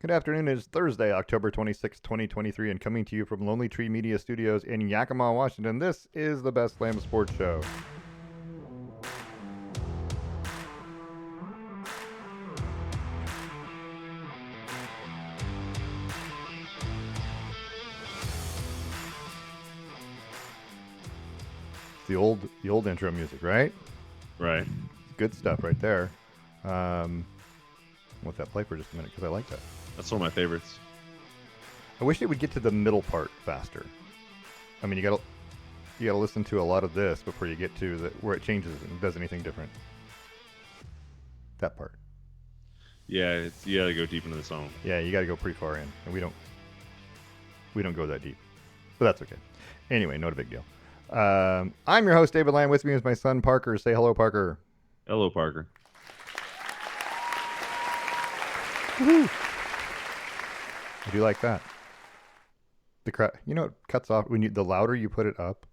Good afternoon. It is Thursday, October 26, 2023, and coming to you from Lonely Tree Media Studios in Yakima, Washington. This is the Best Lamm Sports Show. The old intro music, right? Right. Good stuff right there. Let that play for just a minute because I like that. That's one of my favorites. I wish it would get to the middle part faster. I mean, you gotta listen to a lot of this before you get to where it changes and does anything different. That part. Yeah, you gotta go deep into the song. Yeah, you gotta go pretty far in, and we don't go that deep, but that's okay. Anyway, not a big deal. I'm your host, David Lamm. With me is my son, Parker. Say hello, Parker. Hello, Parker. Woo-hoo. I do like that. You know, it cuts off when the louder you put it up,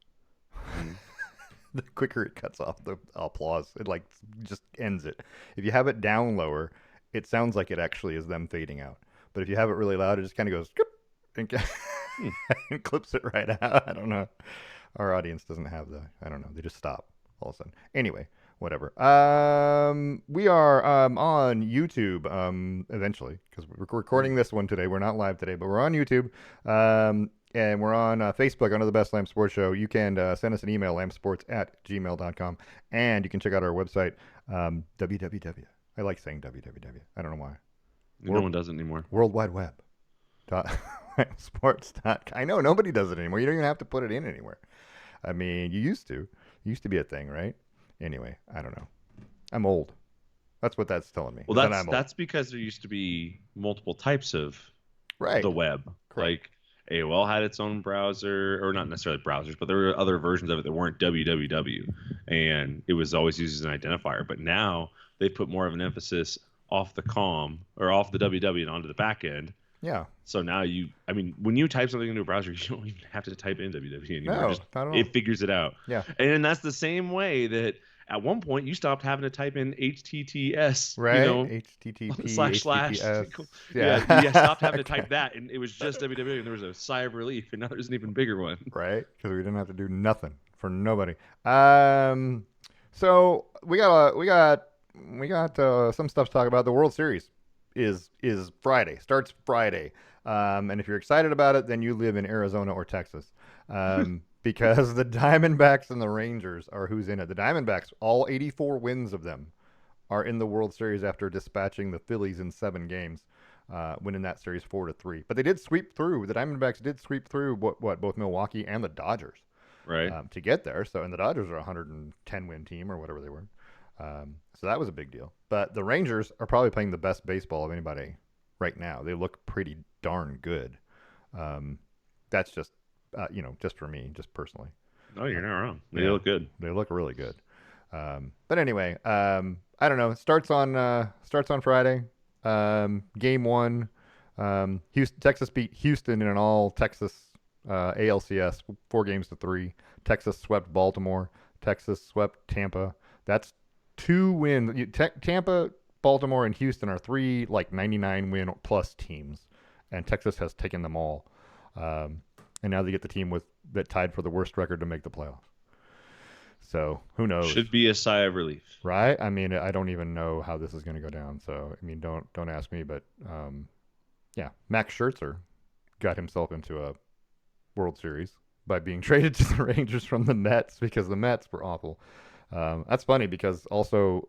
the quicker it cuts off the applause. It just ends it. If you have it down lower, it sounds like it actually is them fading out. But if you have it really loud, it just kind of goes and, and clips it right out. I don't know. Our audience doesn't have I don't know. They just stop all of a sudden. Anyway, whatever. We are on YouTube eventually because we're recording this one today. We're not live today, but we're on YouTube. And we're on Facebook under the Best Lamm Sports Show. You can send us an email, lammsports@gmail.com. And you can check out our website, www. I like saying www. I don't know why. No one does it anymore. World Wide Web. Sports. I know nobody does it anymore. You don't even have to put it in anywhere. I mean, you used to. It used to be a thing, right? Anyway, I don't know. I'm old. That's what that's telling me. Well, that's because there used to be multiple types of the web. Correct. Like AOL had its own browser, or not necessarily browsers, but there were other versions of it that weren't www, and it was always used as an identifier. But now they put more of an emphasis off the COM or off the www and onto the back end. Yeah. So now when you type something into a browser, you don't even have to type in www anymore. No, not at all. It figures it out. Yeah. And that's the same way that at one point you stopped having to type in HTTPS, right? HTTP // Yeah. You stopped having to type that, and it was just www, and there was a sigh of relief, and now there's an even bigger one. Right? Because we didn't have to do nothing for nobody. So we got some stuff to talk about. The World Series is Friday. Starts Friday. And if you're excited about it, then you live in Arizona or Texas. Because the Diamondbacks and the Rangers are who's in it. The Diamondbacks, all 84 wins of them, are in the World Series after dispatching the Phillies in 7 games, winning that series 4-3. But they did sweep through. The Diamondbacks did sweep through both Milwaukee and the Dodgers, right, to get there. So, and the Dodgers are a 110 win team or whatever they were. So that was a big deal. But the Rangers are probably playing the best baseball of anybody right now. They look pretty darn good. That's just, just for me, just personally. Oh, you're not wrong. They look good. They look really good. But anyway, I don't know. It starts on Friday. Game 1. Texas beat Houston in an all Texas ALCS 4-3. Texas swept Baltimore. Texas swept Tampa. That's 2 wins. Tampa, Baltimore, and Houston are 3 99 win plus teams, and Texas has taken them all. And now they get the team that tied for the worst record to make the playoffs. So who knows? Should be a sigh of relief, right? I mean, I don't even know how this is going to go down. So I mean, don't ask me. But yeah, Max Scherzer got himself into a World Series by being traded to the Rangers from the Mets because the Mets were awful. That's funny because also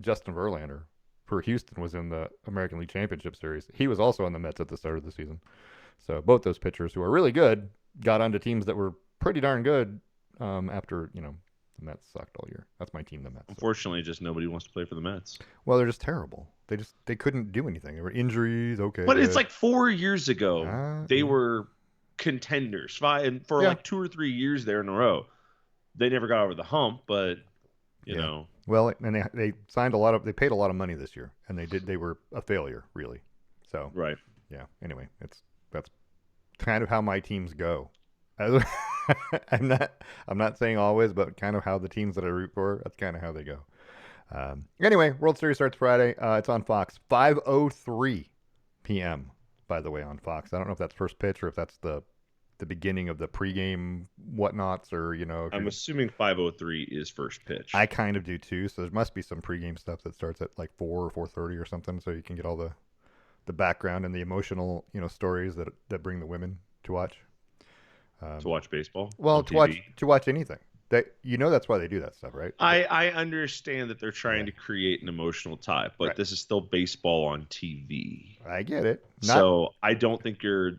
Justin Verlander for Houston was in the American League Championship Series. He was also on the Mets at the start of the season. So both those pitchers who are really good got onto teams that were pretty darn good after, the Mets sucked all year. That's my team, the Mets. Unfortunately, just nobody wants to play for the Mets. Well, they're just terrible. They couldn't do anything. There were injuries, okay. But it's like 4 years ago, they were contenders. And for like 2 or 3 years there in a row. They never got over the hump, but you know. Well, and they signed they paid a lot of money this year, and they were a failure, really. So right. Yeah. Anyway, that's kind of how my teams go. I'm not saying always, but kind of how the teams that I root for, that's kind of how they go. Anyway, World Series starts Friday. It's on Fox, 5:03 p.m. By the way, on Fox. I don't know if that's first pitch or if that's the beginning of the pregame whatnots, or if I'm you're. assuming 5:03 is first I pitch. kind of do too. So there must be some pregame stuff that starts at like 4 or 4:30 or something, so you can get all the background and the emotional stories that bring the women to watch. To Um, watch baseball well, on to watch TV. to watch anything. That's why they do that stuff, right? I understand that they're trying Yeah, to create an emotional tie, but right. this is still baseball on TV. I get it. Not So I don't think you're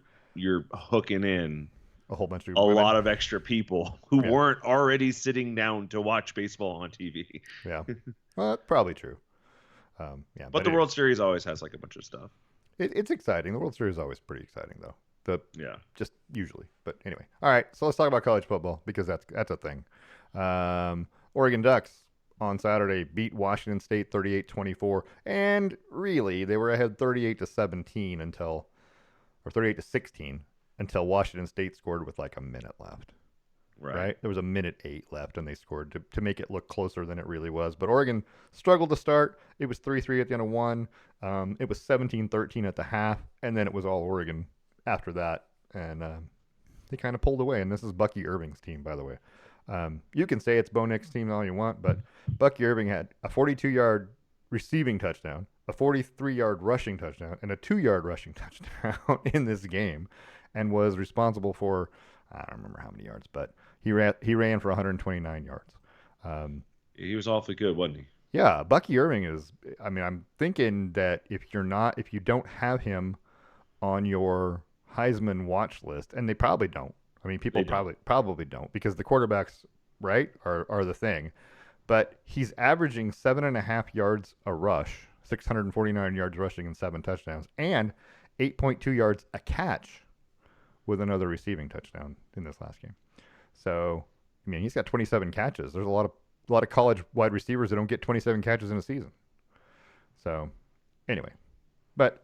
hooking in a whole bunch of a women. lot of extra people who Yeah, weren't already sitting down to watch baseball on TV. yeah. Well, that's probably true. Yeah, But but the anyway, World Series always has like a bunch of stuff. it's exciting. The World Series is always pretty exciting, though. The Yeah. just usually, but anyway. All right, so let's talk about college football because that's a thing. Oregon Ducks on Saturday beat Washington State 38-24, and really they were ahead 38-17 or 38-16 until Washington State scored with like a minute left. Right. Right? There was a minute 8 left, and they scored to make it look closer than it really was. But Oregon struggled to start. It was 3-3 at the end of one. It was 17-13 at the half, and then it was all Oregon after that. And they kind of pulled away. And this is Bucky Irving's team, by the way. You can say it's Bo Nix's team all you want, but Bucky Irving had a 42-yard receiving touchdown, a 43-yard rushing touchdown, and a 2-yard rushing touchdown in this game, and was responsible for, I don't remember how many yards, but he ran for 129 yards. Um, He was awfully good, wasn't he? yeah, Bucky Irving is. I mean, I'm thinking that if you don't have him on your Heisman watch list, and they probably don't. I mean, people They don't. probably don't because the quarterbacks, right, are the thing. But he's averaging 7.5 yards a rush, 649 yards rushing, and 7 touchdowns, and 8.2 yards a catch with another receiving touchdown in this last game. So, I mean, he's got 27 catches. There's a lot of college wide receivers that don't get 27 catches in a season. So, anyway, but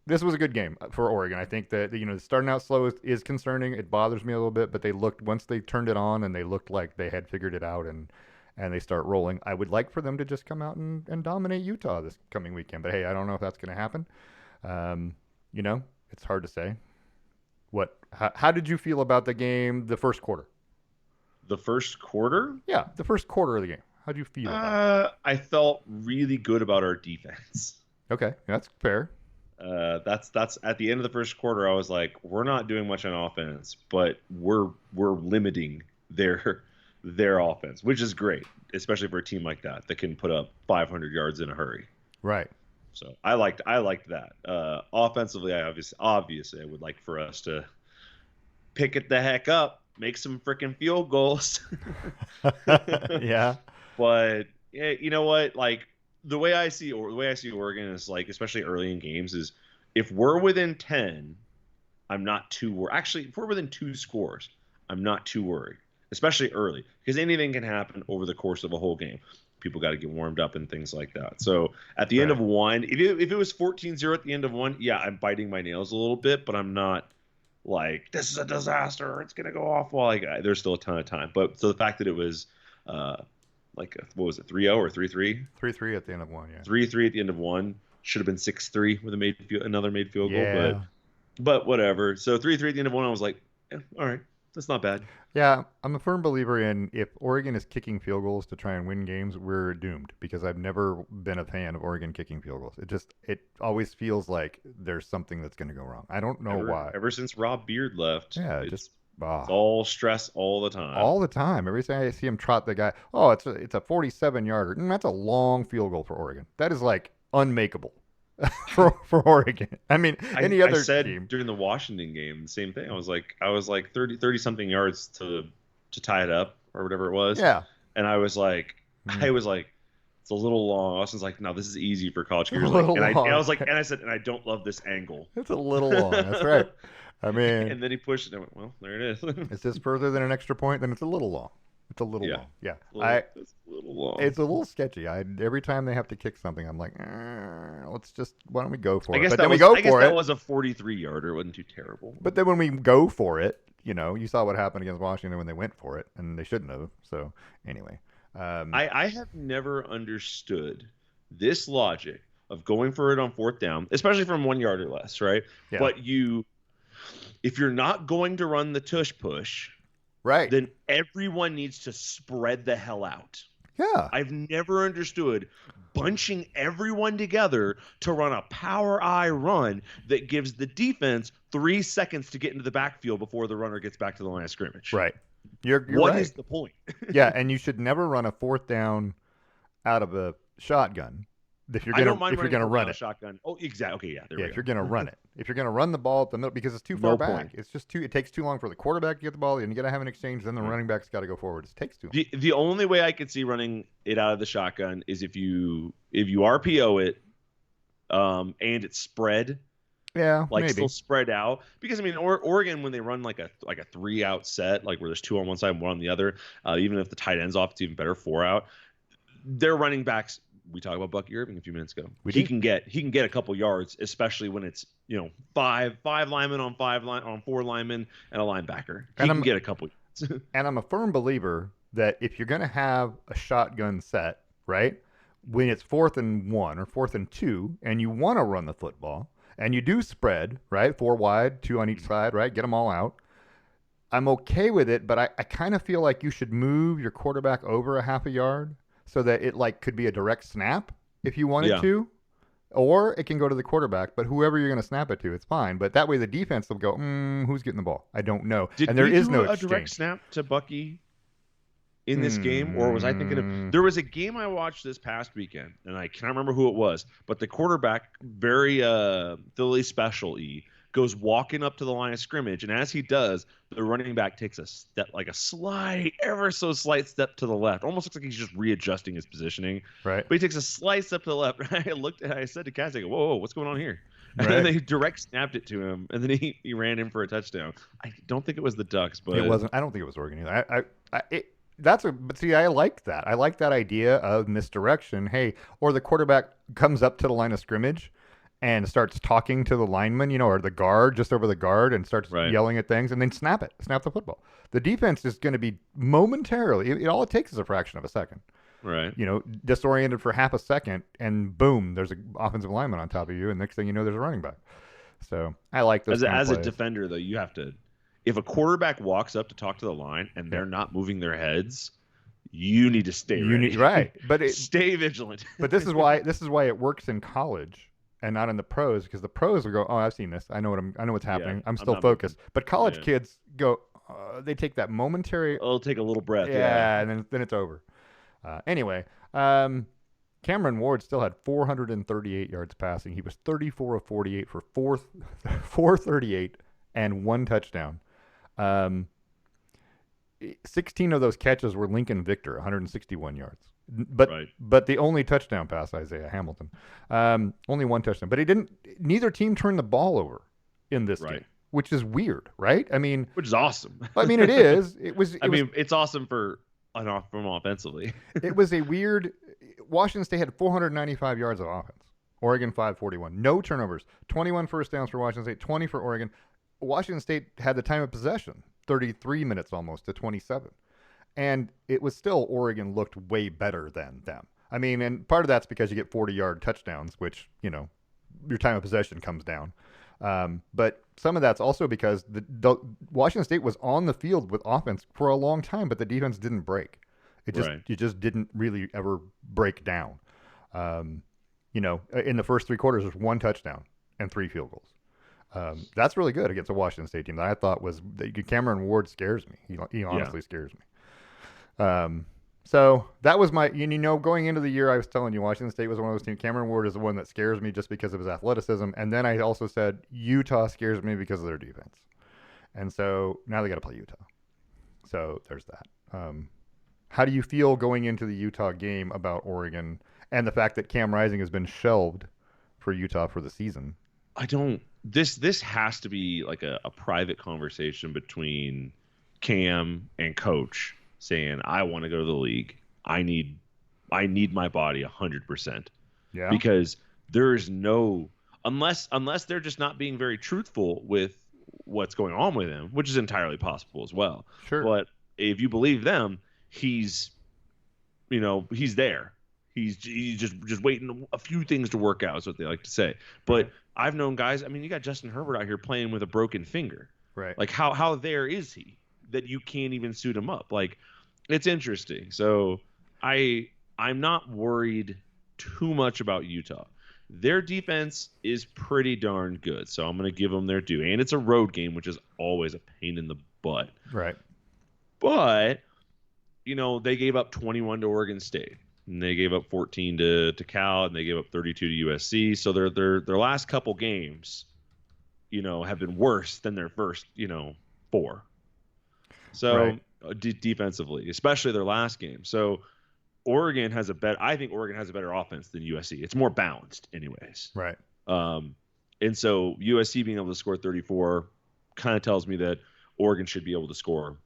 this was a good game for Oregon. I think that starting out slow is concerning. It bothers me a little bit, but they looked once they turned it on and they looked like they had figured it out and they start rolling. I would like for them to just come out and dominate Utah this coming weekend. But hey, I don't know if that's going to happen. Um, it's hard to say. How did you feel about the game, the first quarter? The first quarter, Yeah, the first quarter of the game. How do you feel about I felt really good about our defense. it? Okay, that's fair. That's at the end of the first quarter. I was like, we're not doing much on offense, but we're limiting their offense, which is great, especially for a team like that that can put up 500 yards in a hurry. Right. So I liked that. Offensively, obviously I would like for us to pick it the heck up, make some freaking field goals. Yeah. But yeah, you know what? Like the way I see Oregon is like, especially early in games, is if we're within 10, I'm not too worried. Actually, if we're within 2 scores, I'm not too worried, especially early, because anything can happen over the course of a whole game. People got to get warmed up and things like that. So at the end of Right. one, if it was 14-0 at the end of one, yeah, I'm biting my nails a little bit, but I'm not like, this is a disaster, it's gonna go off. Well, like there's still a ton of time. But so the fact that it was uh what was it, 3-0 or 3-3? 3-3 at the end of one. Yeah. 3-3 at the end of one. Should have been 6-3 with another made field goal, Yeah. but whatever. So 3-3 at the end of one, I was like, all right, that's not bad. Yeah, I'm a firm believer in if Oregon is kicking field goals to try and win games, we're doomed because I've never been a fan of Oregon kicking field goals. It always feels like there's something that's going to go wrong. I don't know why. Ever since Rob Beard left, Yeah, it's ah, all stress all the time. all the time. Every time I see him trot the guy, oh, it's a 47-yarder. That's a long field goal for Oregon. That is like unmakeable for Oregon. I mean, any I other said team. during the Washington game the same thing. I was like 30 something yards to tie it up or whatever it was. Yeah. And I was like, Mhm. it's a little long. Austin's like, no, this is easy for college kickers. A Like, little and long. I was like, and I said, and I don't love this angle. It's a little long. That's right. I mean, And then he pushed it. And I went, well, there it is. it's just further than an extra point, then it's a little long. It's a little Yeah. long. Yeah. It's a little long. It's a little sketchy. Every time they have to kick something, I'm like, why don't we go for I it? guess But that then we was go I guess for that it. was a 43-yarder. It wasn't too terrible. But then when we go for it, you saw what happened against Washington when they went for it, and they shouldn't have. So anyway, I have never understood this logic of going for it on fourth down, especially from 1 yard or less, right? Yeah. But if you're not going to run the tush push, Right. then everyone needs to spread the hell out. Yeah. I've never understood bunching everyone together to run a power I run that gives the defense 3 seconds to get into the backfield before the runner gets back to the line of scrimmage. Right. You're What right. is the point? Yeah, and you should never run a fourth down out of a shotgun if you're I gonna don't mind run it. shotgun. Oh, exactly. Okay, yeah, there we If go. you're gonna run it, if you're gonna run the ball at the middle because it's too far No back, point. it's just too. It takes too long for the quarterback to get the ball, and you gotta have an exchange. Then the running back's got to go forward. It takes too long. The only way I could see running it out of the shotgun is if you RPO it, and it's spread. Yeah, like maybe. Still spread out, because I mean, Oregon, when they run like a 3-out set, like where there's 2 on one side and 1 on the other, even if the tight end's off, it's even better 4-out. Their running backs, we talked about Bucky Irving a few minutes ago. He can get a couple yards, especially when it's five linemen on 4 linemen and a linebacker. He can get a couple yards. And I'm a firm believer that if you're gonna have a shotgun set, right, when it's 4th and 1 or 4th and 2, and you want to run the football. And you do spread, right? 4 wide, 2 on each side, right? Get them all out. I'm okay with it, but I kind of feel like you should move your quarterback over a half a yard so that it could be a direct snap if you wanted to, or it can go to the quarterback. But whoever you're going to snap it to, it's fine. But that way the defense will go, who's getting the ball? I don't know. And there is no exchange. A direct snap to Bucky in this game, or was I thinking of? There was a game I watched this past weekend, and I can't remember who it was, but the quarterback, very Philly special-y, goes walking up to the line of scrimmage, and as he does, the running back takes a step, like a slight, ever so slight step to the left. Almost looks like he's just readjusting his positioning. Right. But he takes a slight step to the left. I said to Cass, I go, whoa, whoa, what's going on here? Right. And then they direct snapped it to him, and then he ran in for a touchdown. I don't think it was the Ducks, but it wasn't. I don't think it was Oregon either. But see, I like that. I like that idea of misdirection. Hey, or the quarterback comes up to the line of scrimmage and starts talking to the lineman, or the guard, just over the guard, and starts yelling at things, and then snap the football. The defense is going to be momentarily, all it takes is a fraction of a second. Right. Disoriented for half a second, and boom, there's an offensive lineman on top of you, and next thing you know, there's a running back. So I like those. As a defender, though, you have to. If a quarterback walks up to talk to the line and they're not moving their heads, you need to stay ready. Right, but stay vigilant. But this is why it works in college and not in the pros, because the pros will go, "Oh, I've seen this. I know what's happening. I'm still focused." But college kids go, they take that momentary. It'll take a little breath. Yeah, and then it's over. Anyway, Cameron Ward still had 438 yards passing. He was 34 of 48 for 438 and 1 touchdown. 16 of those catches were Lincoln Victor, 161 yards. But the only touchdown pass, Isaiah Hamilton. Only 1 touchdown. But neither team turned the ball over in this game, which is weird, right? I mean, which is awesome. I mean, it is. It's awesome from offensively. It was a weird. Washington State had 495 yards of offense. Oregon 541. No turnovers. 21 first downs for Washington State, 20 for Oregon. Washington State had the time of possession, 33 minutes almost to 27. And it was still, Oregon looked way better than them. I mean, and part of that's because you get 40-yard touchdowns, which, your time of possession comes down. But some of that's also because the Washington State was on the field with offense for a long time, but the defense didn't break. It just didn't really ever break down. In the first 3 quarters, there's 1 touchdown and 3 field goals. That's really good against a Washington State team that I thought was Cameron Ward scares me. He honestly scares me. So that was my, going into the year, I was telling you Washington State was one of those teams. Cameron Ward is the one that scares me just because of his athleticism. And then I also said Utah scares me because of their defense. And so now they got to play Utah. So there's that. How do you feel going into the Utah game about Oregon and the fact that Cam Rising has been shelved for Utah for the season? This has to be like a private conversation between Cam and coach saying, I want to go to the league. I need my body 100%. Yeah. Because there is no, unless they're just not being very truthful with what's going on with him, which is entirely possible as well. Sure. But if you believe them, he's he's there. He's just waiting a few things to work out is what they like to say. But I've known guys. I mean, you got Justin Herbert out here playing with a broken finger. Right. Like how there is he that you can't even suit him up? Like it's interesting. So I'm not worried too much about Utah. Their defense is pretty darn good. So I'm going to give them their due. And it's a road game, which is always a pain in the butt. Right. But they gave up 21 to Oregon State. And they gave up 14 to Cal, and they gave up 32 to USC. So their last couple games, have been worse than their first, 4. So defensively, especially their last game. So I think Oregon has a better offense than USC. It's more balanced, anyways. Right. And so USC being able to score 34 kind of tells me that Oregon should be able to score,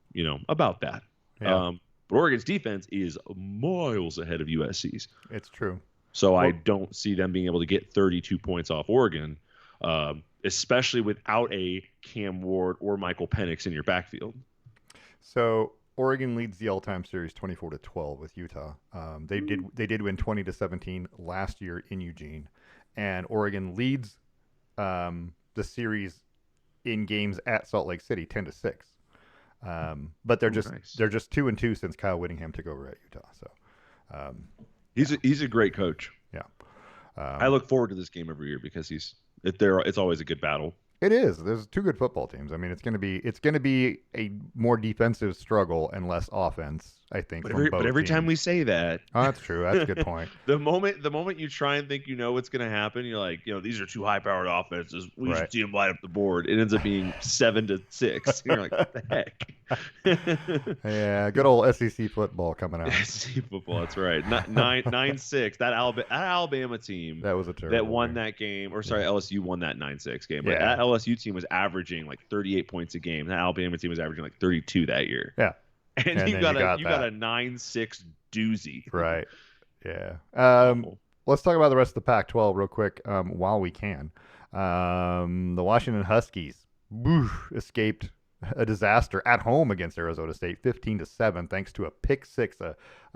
about that. Yeah. But Oregon's defense is miles ahead of USC's. It's true. So I don't see them being able to get 32 points off Oregon, especially without a Cam Ward or Michael Penix in your backfield. So Oregon leads the all-time series 24-12 with Utah. They did win 20-17 last year in Eugene, and Oregon leads the series in games at Salt Lake City 10-6. But they're just 2-2 since Kyle Whittingham took over at Utah. So he's a great coach. Yeah. I look forward to this game every year because it's always a good battle. It is. There's two good football teams. I mean, it's going to be a more defensive struggle and less offense, I think. But every time we say that, oh, that's true. That's a good point. the moment you try and think what's going to happen, you're like, these are two high-powered offenses. We should see them light up the board. It ends up being 7-6. You're like, what the heck? Yeah, good old SEC football coming out. SEC football. That's right. 9-6. That Alabama team that was a terrible that won game. That game, or sorry, LSU won that 9-6 game. But Yeah. that LSU team was averaging like 38 points a game. That Alabama team was averaging like 32 that year. Yeah. And you got a 9-6 doozy. Right. Yeah. Let's talk about the rest of the Pac-12 real quick while we can. The Washington Huskies escaped a disaster at home against Arizona State, 15-7, thanks to a pick six.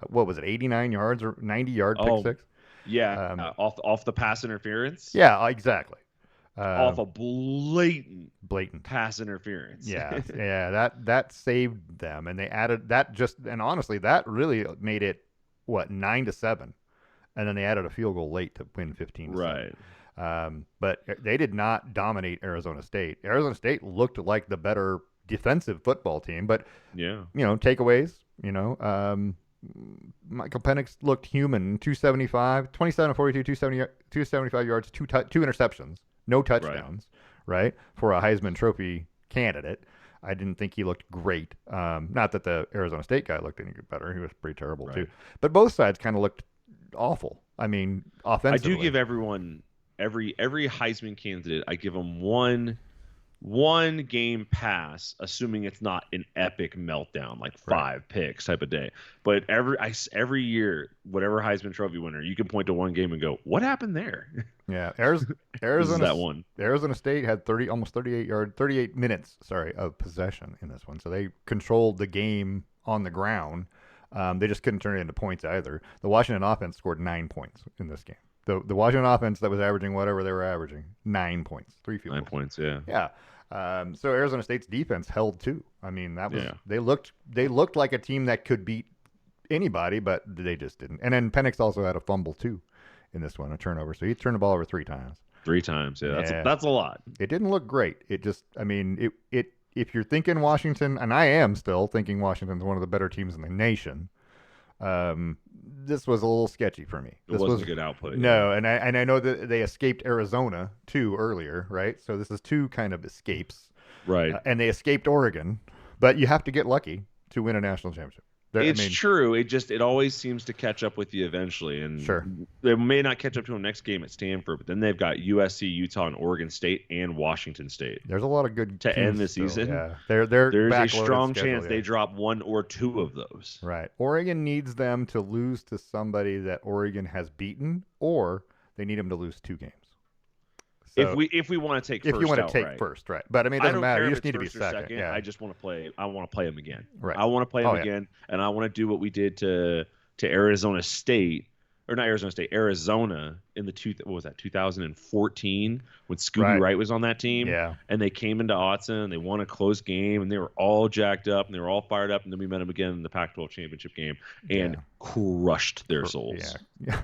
What was it, 89 yards or 90-yard pick six? Yeah, off the pass interference. Yeah, exactly. Off a blatant pass interference. Yeah, yeah, that saved them, and they added that and honestly, that really made it 9-7, and then they added a field goal late to win 15-7. Right. But they did not dominate Arizona State. Arizona State looked like the better defensive football team, but takeaways. Michael Penix looked human. 275, 27-42, 275 yards, two interceptions. No touchdowns, right? For a Heisman Trophy candidate. I didn't think he looked great. Not that the Arizona State guy looked any better. He was pretty terrible too. But both sides kind of looked awful. I mean, offensively. I do give everyone, every Heisman candidate, I give them one game pass, assuming it's not an epic meltdown, like 5 picks type of day. But every year, whatever Heisman Trophy winner, you can point to one game and go, what happened there? Yeah, Arizona that one. Arizona State had almost 38 minutes, of possession in this one. So they controlled the game on the ground. They just couldn't turn it into points either. The Washington offense scored 9 points in this game. The Washington offense that was averaging whatever they were averaging, 9 points, 3 field goals. 9 points, yeah. Yeah. So Arizona State's defense held too. I mean, they looked like a team that could beat anybody, but they just didn't. And then Penix also had a fumble too in this one, a turnover. So he turned the ball over 3 times. 3 times, yeah. That's a lot. It didn't look great. It just, I mean, if you're thinking Washington, and I am still thinking Washington's one of the better teams in the nation, this was a little sketchy for me. This wasn't a good output. No, and I know that they escaped Arizona too earlier, right? So this is 2 kind of escapes, right? And they escaped Oregon, but you have to get lucky to win a national championship. It's true. It always seems to catch up with you eventually, and sure, they may not catch up to them next game at Stanford, but then they've got USC, Utah, and Oregon State and Washington State. There's a lot of good to end the season. Yeah, there's a strong chance they drop 1 or 2 of those. Right. Oregon needs them to lose to somebody that Oregon has beaten, or they need them to lose 2 games. So, if we want to take first, if you want to take first, right? But I mean, it doesn't matter. You just need to be second. Yeah. I just want to play. I want to play them again. Right. I want to play them again, and I want to do what we did to to Arizona State, or not Arizona State, Arizona in the what was that, 2014 when Scooby Right. Wright was on that team, Yeah. and they came into Autzen and they won a close game and they were all jacked up and they were all fired up, and then we met them again in the Pac-12 championship game and Yeah. crushed their souls. Yeah.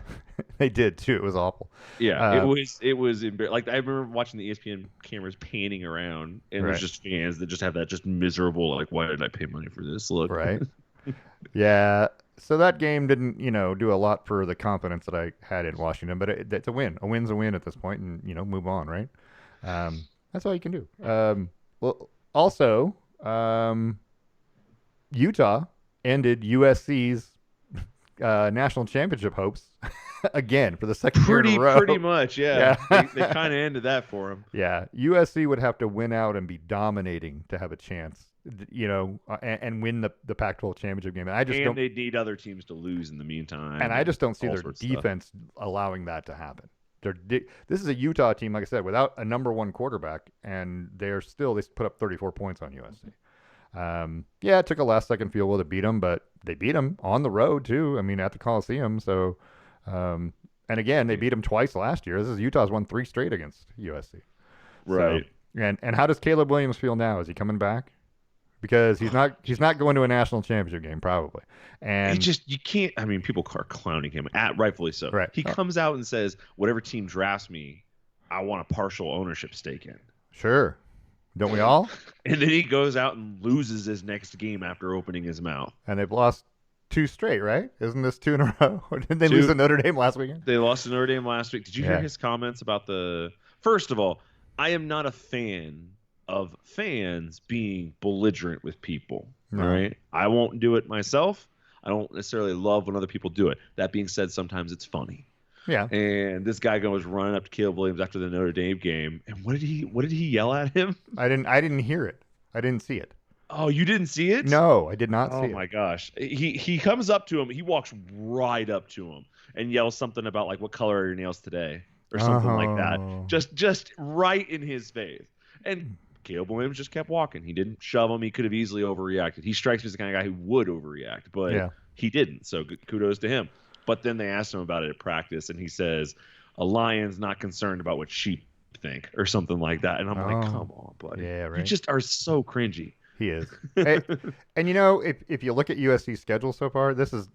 They did too. It was awful. Yeah, it was like I remember watching the ESPN cameras panning around, and Right. there's just fans that just have that just miserable like, why did I pay money for this look? Right. Yeah. So that game didn't, do a lot for the confidence that I had in Washington, but it's a win. A win's a win at this point, and move on, right? That's all you can do. Well, also, Utah ended USC's national championship hopes again for the second year in a row. Pretty much, yeah. Yeah. They kind of ended that for them. Yeah, USC would have to win out and be dominating to have a chance, and win the Pac-12 championship game. And I just And don't. they need other teams to lose in the meantime. And I just don't see all their sorts of stuff. defense allowing that to happen. This is a Utah team, like I said, without a number one quarterback, and they put up 34 points on USC. Yeah, it took a last-second field goal to beat them, but they beat them on the road too. I mean, at the Coliseum. So, and again, they beat them twice last year. Utah's won 3 straight against USC. Right. So, and how does Caleb Williams feel now? Is he coming back? Because he's not going to a national championship game probably. And you can't. I mean, people are clowning him, rightfully so. Right. He comes out and says, "Whatever team drafts me, I want a partial ownership stake in." Sure, don't we all? And then he goes out and loses his next game after opening his mouth. And they've lost 2 straight, right? Isn't this 2 in a row? Or did they lose to Notre Dame last weekend? They lost to Notre Dame last week. Did you hear Yeah. his comments about First of all, I am not a fan of fans being belligerent with people. No. All right. I won't do it myself. I don't necessarily love when other people do it. That being said, sometimes it's funny. Yeah. And this guy was running up to Caleb Williams after the Notre Dame game. And what did he yell at him? I didn't hear it. I didn't see it. Oh, you didn't see it? No, I did not see it. Oh my gosh. He comes up to him. He walks right up to him and yells something about like, what color are your nails today? Or something like that. Just right in his face. And Caleb Williams just kept walking. He didn't shove him. He could have easily overreacted. He strikes me as the kind of guy who would overreact, but he didn't. So kudos to him. But then they asked him about it at practice, and he says, a lion's not concerned about what sheep think, or something like that. And I'm like, come on, buddy. Yeah, right. You just are so cringy. He is. And if you look at USC's schedule so far, this is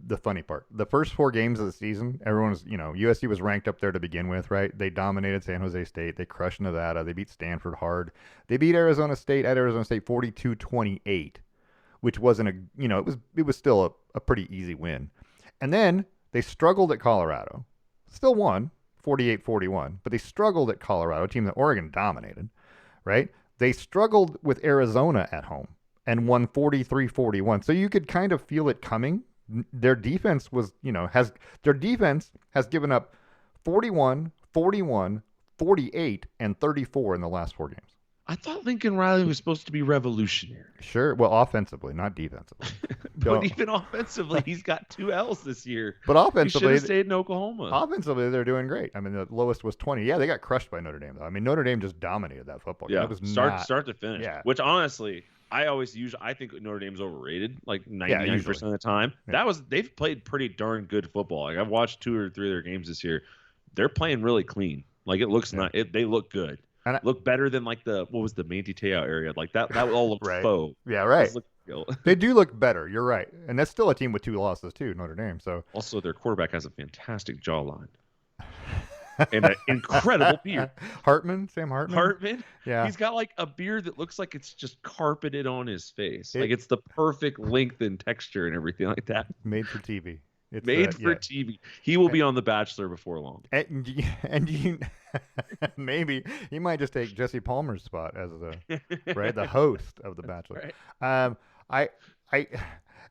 the funny part. The first 4 games of the season, USC was ranked up there to begin with, right? They dominated San Jose State. They crushed Nevada. They beat Stanford hard. They beat Arizona State at Arizona State 42-28, which wasn't it was still a pretty easy win. And then they struggled at Colorado. Still won 48-41, but they struggled at Colorado, a team that Oregon dominated, right? They struggled with Arizona at home and won 43-41. So you could kind of feel it coming. Their defense has given up 41, 41, 48, and 34 in the last 4 games. I thought Lincoln Riley was supposed to be revolutionary. Sure. Well, offensively, not defensively. But even offensively, he's got 2 L's this year. But offensively, he should have stayed in Oklahoma. Offensively, they're doing great. I mean, the lowest was 20. Yeah, they got crushed by Notre Dame, though. I mean, Notre Dame just dominated that football game. Yeah, It was start to finish. Yeah. Which honestly, I think Notre Dame's overrated, like 99% of the time. Yeah. They've played pretty darn good football. Like I've watched 2 or 3 of their games this year. They're playing really clean. Like it looks they look good. And look better than like what was the Manti Te'o area? Like that all looks right. faux. Yeah, right. They do look better. You're right. And that's still a team with 2 losses too, Notre Dame. So also their quarterback has a fantastic jawline. And an incredible beard. Sam Hartman? Yeah. He's got like a beard that looks like it's just carpeted on his face. Like it's the perfect length and texture and everything like that. Made for TV. It's made for TV. He will be on The Bachelor before long. And maybe he might just take Jesse Palmer's spot as the host of The Bachelor. Right.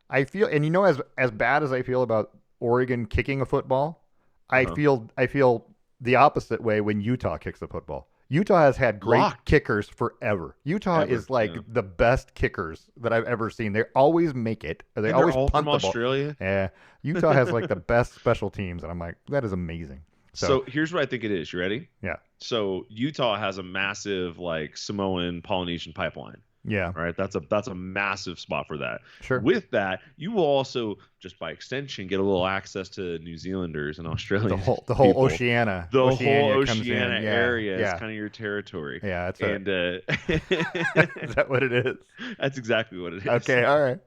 I feel, and as bad as I feel about Oregon kicking a football, I feel the opposite way when Utah kicks a football. Utah has had great kickers forever. Utah is like the best kickers that I've ever seen. They always make it. They always punt from the ball. Australia. Yeah, Utah has like the best special teams, and I'm like, that is amazing. So here's what I think it is. You ready? Yeah. So Utah has a massive like Samoan Polynesian pipeline. Yeah. Right, that's a massive spot for that. Sure. With that, you will also, just by extension, get a little access to New Zealanders and The Australian whole people. Oceania, The whole Oceania comes Oceania in. Yeah. area is Yeah. kind of your territory, Yeah. That's and is that what it is? that's exactly what it is. Okay. All right.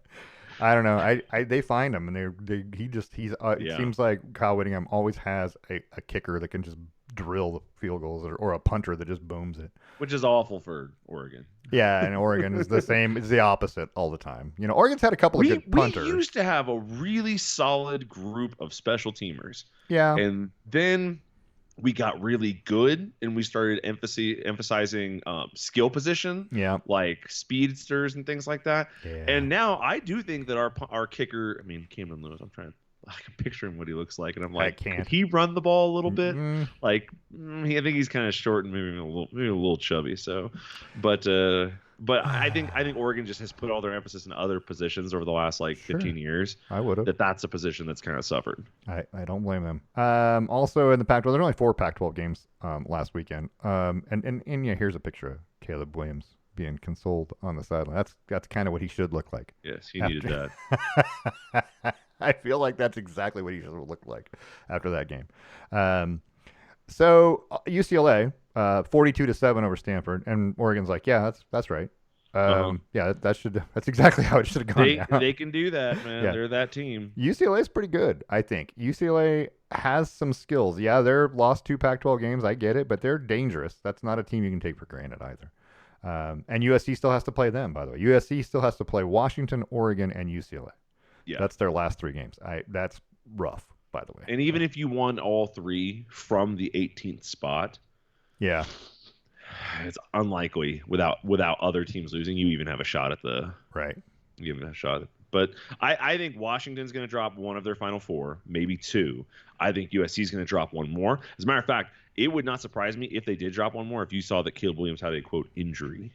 I don't know. They find him, and he's. It Yeah, seems like Kyle Whittingham always has a kicker that can just drill the field goals, or a punter that just booms it. which is awful for Oregon. Yeah, and Oregon is the same. It's the opposite all the time. Oregon's had a couple of good We punters. used to have a really solid group of special teamers, Yeah. and then we got really good and we started emphasizing skill position, Yeah. like speedsters and things like that. Yeah. And now I do think that our kicker, I mean, Cameron Lewis, I can picture him what he looks like, and I'm like, can't. could he run the ball a little bit? Mm, Like, I think he's kind of short and maybe a little chubby. So, but I think Oregon just has put all their emphasis in other positions over the last like Sure. 15 years. I would have. That's a position that's kind of suffered. I don't blame them. Also in the Pac-12, there were only 4 Pac-12 games last weekend. And yeah, here's a picture of Caleb Williams being consoled on the sideline. That's kind of what he should look like. Yes, he needed that. I feel like that's exactly what he should look like after that game. So UCLA, 42-7 over Stanford, and Oregon's like, yeah, that's right. Yeah, that's exactly how it should have gone down. They can do that, man. Yeah. They're that team. UCLA is pretty good, I think. UCLA has some skills. Yeah, they're lost 2 Pac-12 games. I get it, but they're dangerous. That's not a team you can take for granted either. And USC still has to play them, by the way. USC still has to play Washington, Oregon, and UCLA. Yeah, that's their last 3 games. That's rough, by the way. And even if you won all 3 from the 18th spot, yeah, it's unlikely without other teams losing, you even have a shot at the right. You even have a shot. But I think Washington's going to drop one of their final 4, maybe 2. I think USC is going to drop one more. As a matter of fact, it would not surprise me if they did drop one more. If you saw that Caleb Williams had a quote injury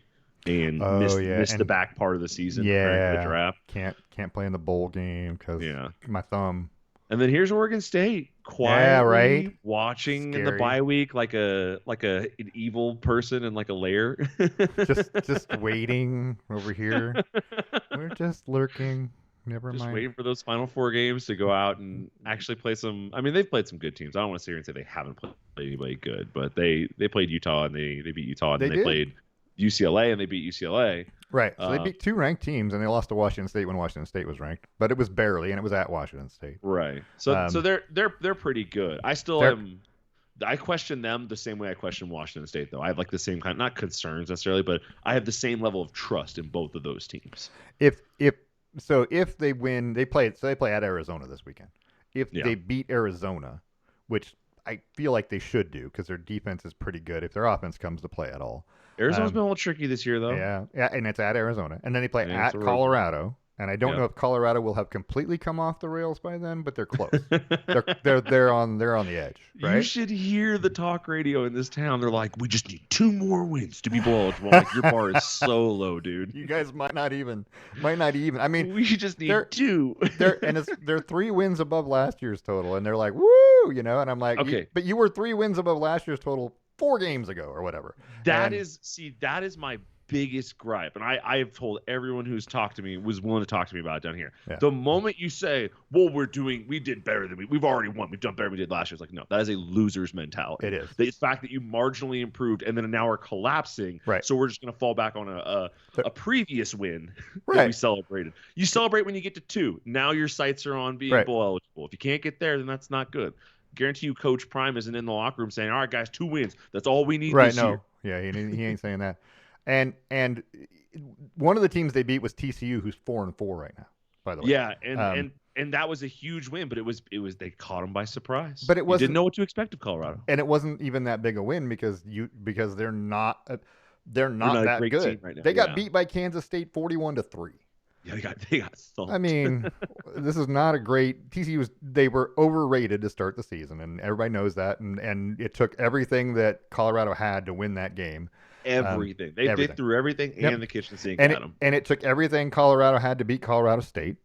and missed the back part of the season, yeah, the draft, can't play in the bowl game because my thumb. And then here's Oregon State quietly watching Scary. in the bye week like an evil person in like a lair. just waiting over here. We're just lurking. Never just mind. Waiting for those final 4 games to go out and actually play some. I mean, they've played some good teams. I don't want to sit here and say they haven't played anybody good, but they played Utah and they beat Utah, and they played UCLA and they beat UCLA. Right. So they beat 2 ranked teams, and they lost to Washington State when Washington State was ranked, but it was barely, and it was at Washington State. Right. So they're pretty good. I question them the same way I question Washington State, though. I have like the same kind, not concerns necessarily, but I have the same level of trust in both of those teams. If they win, they play at Arizona this weekend. If they beat Arizona, which I feel like they should do because their defense is pretty good if their offense comes to play at all. Arizona's been a little tricky this year, though. Yeah, and it's at Arizona. And then they play at Colorado. And I don't know if Colorado will have completely come off the rails by then, but they're close. they're on the edge, right? You should hear the talk radio in this town. They're like, we just need 2 more wins to be bowl eligible. Like, your bar is so low, dude. You guys might not even. I mean, we just need 2. They're 3 wins above last year's total, and they're like, woo, And I'm like, okay, but you were 3 wins above last year's total 4 games ago or whatever. That is my biggest gripe, and I have told everyone who's talked to me, was willing to talk to me about it down here. Yeah. The moment you say, well, we did better than we've already won, we've done better than we did last year, it's like, no, that is a loser's mentality. It is. The fact that you marginally improved and then now are collapsing, right? So we're just going to fall back on a previous win right. that we celebrated. You celebrate when you get to 2. Now your sights are on being bowl eligible. If you can't get there, then that's not good. Guarantee you Coach Prime isn't in the locker room saying, all right, guys, 2 wins. That's all we need this year. Yeah, he ain't saying that. And one of the teams they beat was TCU, who's 4-4 right now, by the way. Yeah, and that was a huge win, but it was they caught them by surprise. But you didn't know what to expect of Colorado. And it wasn't even that big a win because they're not that good. Right now. They got beat by Kansas State 41-3. Yeah, they got thumped. I mean, this is not a great TCU. They were overrated to start the season, and everybody knows that. And it took everything that Colorado had to win that game. Everything. They threw everything and the kitchen sink at them. And it took everything Colorado had to beat Colorado State,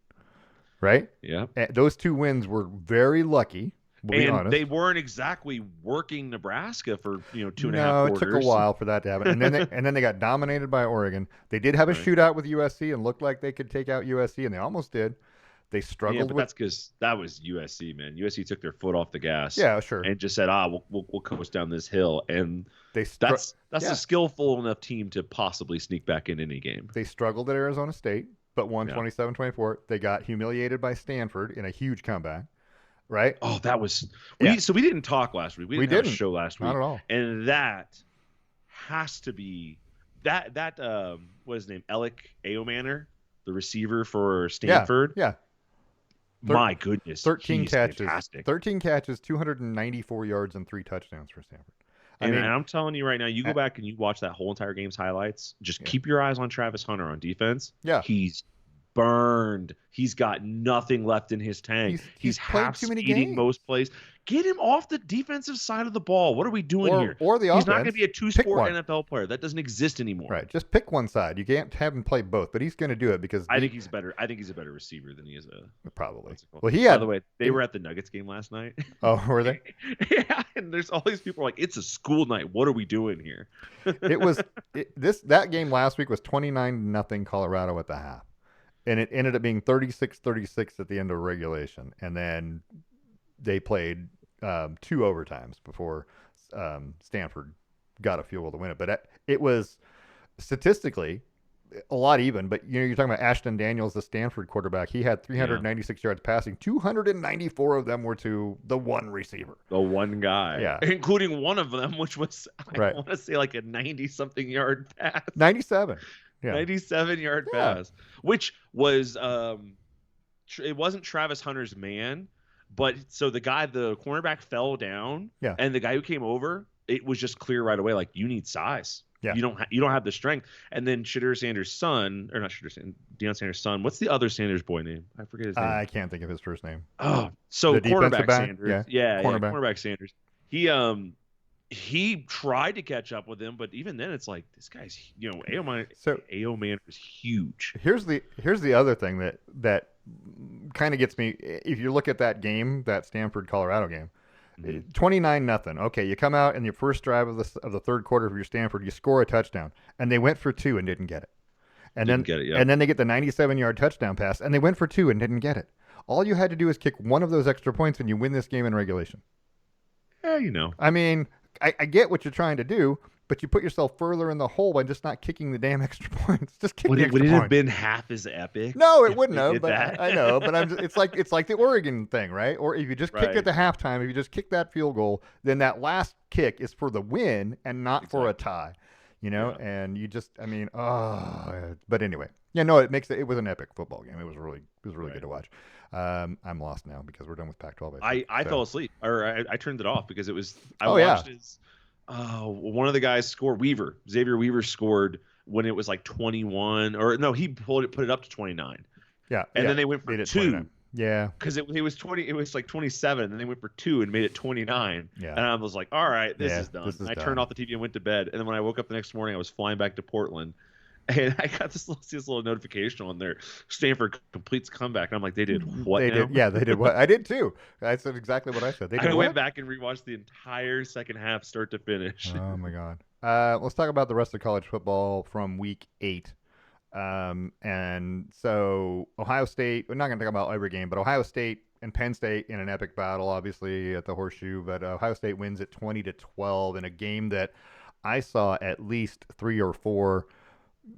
right? Yeah. Those 2 wins were very lucky. We'll be honest. they weren't exactly working Nebraska for 2.5 No, it quarters. took a while for that to happen, and then they got dominated by Oregon. They did have a Right. shootout with USC and looked like they could take out USC, and they almost did. They Yeah, struggled but with that's because that was USC, man. USC took their foot off the gas yeah, sure. and just said, we'll coast down this hill, and They that's yeah. a skillful enough team to possibly sneak back in any game. They struggled at Arizona State, but won Yeah. 27-24. They got humiliated by Stanford in a huge comeback, right? Oh, that was Yeah. so we didn't talk last week. We didn't have a show last week. Not at all. And that has to be that what is his name? Alec Aomanor, the receiver for Stanford. Yeah. My goodness. 13 he's catches. fantastic. 13 catches, 294 yards, and 3 touchdowns for Stanford. And I'm telling you right now, you go back and you watch that whole entire game's highlights. Just keep your eyes on Travis Hunter on defense. Yeah. He's burned. He's got nothing left in his tank. He's half speeding most plays. Get him off the defensive side of the ball. What are we doing here? Or the He's offense. not going to be a two-sport NFL player. That doesn't exist anymore. Right. Just pick one side. You can't have him play both, but he's going to do it because I think he's better. I think he's a better receiver than he is a. Probably. Well, he had. By the way, they were at the Nuggets game last night. Oh, were they? Yeah, and there's all these people like, it's a school night. What are we doing here? That game last week was 29-0 Colorado at the half. And it ended up being 36-36 at the end of regulation. And then they played 2 overtimes before Stanford got a field goal to win it. But it was statistically a lot even. But you're talking about Ashton Daniels, the Stanford quarterback. He had 396 yards passing. 294 of them were to the one receiver. The one guy. Yeah. Including one of them, which was, I want to say, like a 90-something yard pass. 97. Yeah. 97-yard pass, which was it wasn't Travis Hunter's man, but so the cornerback fell down, and the guy who came over, it was just clear right away, like, you need size. Yeah. You don't have the strength. And then Deion Sanders' son, what's the other Sanders boy name? I forget his name. I can't think of his first name. Oh, so cornerback Sanders. Yeah, cornerback Sanders. He tried to catch up with him, but even then, it's like, this guy's, Aomanor is huge. Here's the other thing that kind of gets me. If you look at that game, that Stanford Colorado game, 29-0. Okay, you come out in your first drive of the third quarter for your Stanford, you score a touchdown, and they went for 2 and didn't get it. And then they get the 97-yard touchdown pass, and they went for 2 and didn't get it. All you had to do is kick one of those extra points, and you win this game in regulation. Yeah, I mean, I get what you're trying to do, but you put yourself further in the hole by just not kicking the damn extra points. Just kick the extra points. Would it have been half as epic? No, it wouldn't have. But I know. But it's like the Oregon thing, right? Or if you just kick at the halftime, if you just kick that field goal, then that last kick is for the win and not for a tie. And you just, but anyway, it was an epic football game. It was really good to watch. I'm lost now because we're done with Pac-12. I fell asleep, or I turned it off because it was. I watched his. One of the guys scored. Xavier Weaver scored when it was like 21, or no, he put it up to 29. Yeah, and then they went for 2. 29. Yeah, because it was 20. It was like 27, and then they went for 2 and made it 29. Yeah, and I was like, all right, this is done. This is I turned off the TV and went to bed. And then when I woke up the next morning, I was flying back to Portland. And I got this little notification on there. Stanford completes comeback. And I'm like, they did what? They did what? I did too. I said exactly what I said. I went back and rewatched the entire second half, start to finish. Oh my God. Let's talk about the rest of college football from week 8. And so Ohio State. We're not going to talk about every game, but Ohio State and Penn State in an epic battle, obviously at the Horseshoe. But Ohio State wins it 20-12 in a game that I saw at least 3 or 4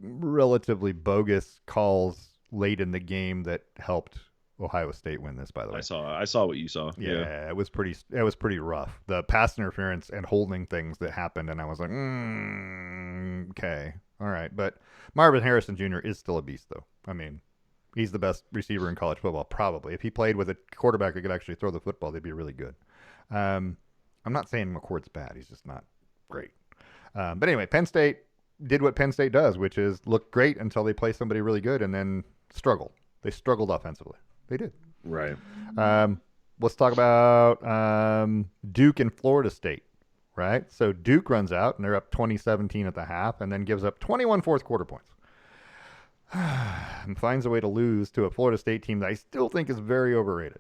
relatively bogus calls late in the game that helped Ohio State win this, by the way. I saw what you saw. Yeah. It was pretty rough. The pass interference and holding things that happened, and I was like, okay, all right. But Marvin Harrison Jr. is still a beast, though. I mean, he's the best receiver in college football, probably. If he played with a quarterback that could actually throw the football, they'd be really good. I'm not saying McCord's bad. He's just not great. But anyway, Penn State did what Penn State does, which is look great until they play somebody really good and then struggle. They struggled offensively. They did. Right. Let's talk about Duke and Florida State, right? So Duke runs out, and they're up 20-17 at the half, and then gives up 21 fourth quarter points. And finds a way to lose to a Florida State team that I still think is very overrated.